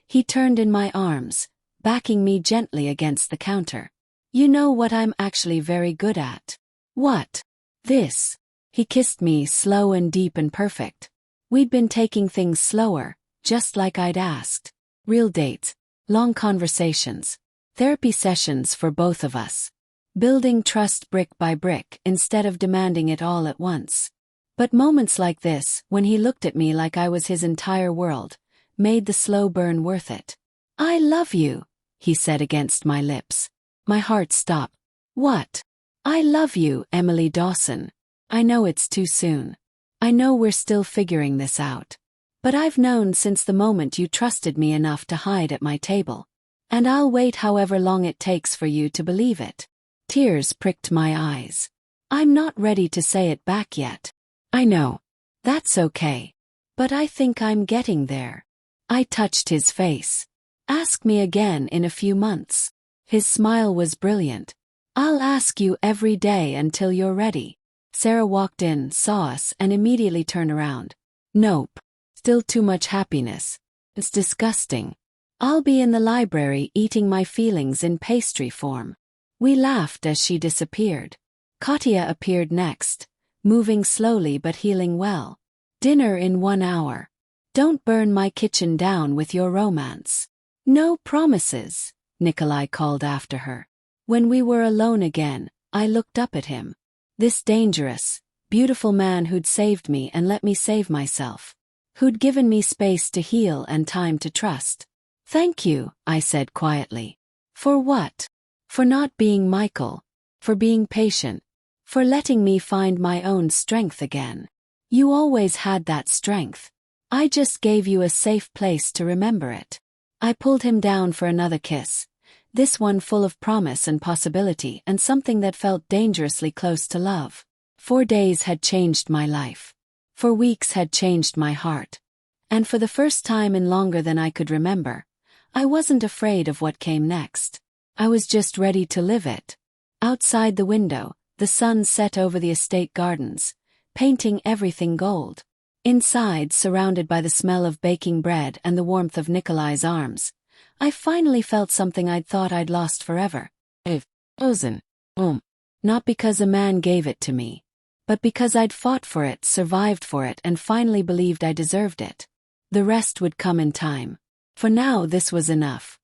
Speaker 1: He turned in my arms, backing me gently against the counter. You know what I'm actually very good at? What? This. He kissed me, slow and deep and perfect. We'd been taking things slower, just like I'd asked. Real dates, long conversations, therapy sessions for both of us. Building trust brick by brick instead of demanding it all at once. But moments like this, when he looked at me like I was his entire world, made the slow burn worth it. I love you, he said against my lips. My heart stopped. What? I love you, Emily Dawson. I know it's too soon. I know we're still figuring this out. But I've known since the moment you trusted me enough to hide at my table. And I'll wait however long it takes for you to believe it. Tears pricked my eyes. I'm not ready to say it back yet. I know. That's okay. But I think I'm getting there. I touched his face. Ask me again in a few months. His smile was brilliant. I'll ask you every day until you're ready. Sarah walked in, saw us, and immediately turned around. Nope. Still too much happiness. It's disgusting. I'll be in the library eating my feelings in pastry form." We laughed as she disappeared. Katya appeared next, moving slowly but healing well. "Dinner in 1 hour. Don't burn my kitchen down with your romance." "No promises," Nikolai called after her. When we were alone again, I looked up at him. This dangerous, beautiful man who'd saved me and let me save myself. Who'd given me space to heal and time to trust. "Thank you," I said quietly. "For what?" "For not being Michael. For being patient. For letting me find my own strength again. You always had that strength. I just gave you a safe place to remember it." I pulled him down for another kiss, this one full of promise and possibility and something that felt dangerously close to love. 4 days had changed my life. 4 weeks had changed my heart. And for the first time in longer than I could remember, I wasn't afraid of what came next. I was just ready to live it. Outside the window, the sun set over the estate gardens, painting everything gold. Inside, surrounded by the smell of baking bread and the warmth of Nikolai's arms, I finally felt something I'd thought I'd lost forever. Frozen. Not because a man gave it to me, but because I'd fought for it, survived for it, and finally believed I deserved it. The rest would come in time. For now, this was enough.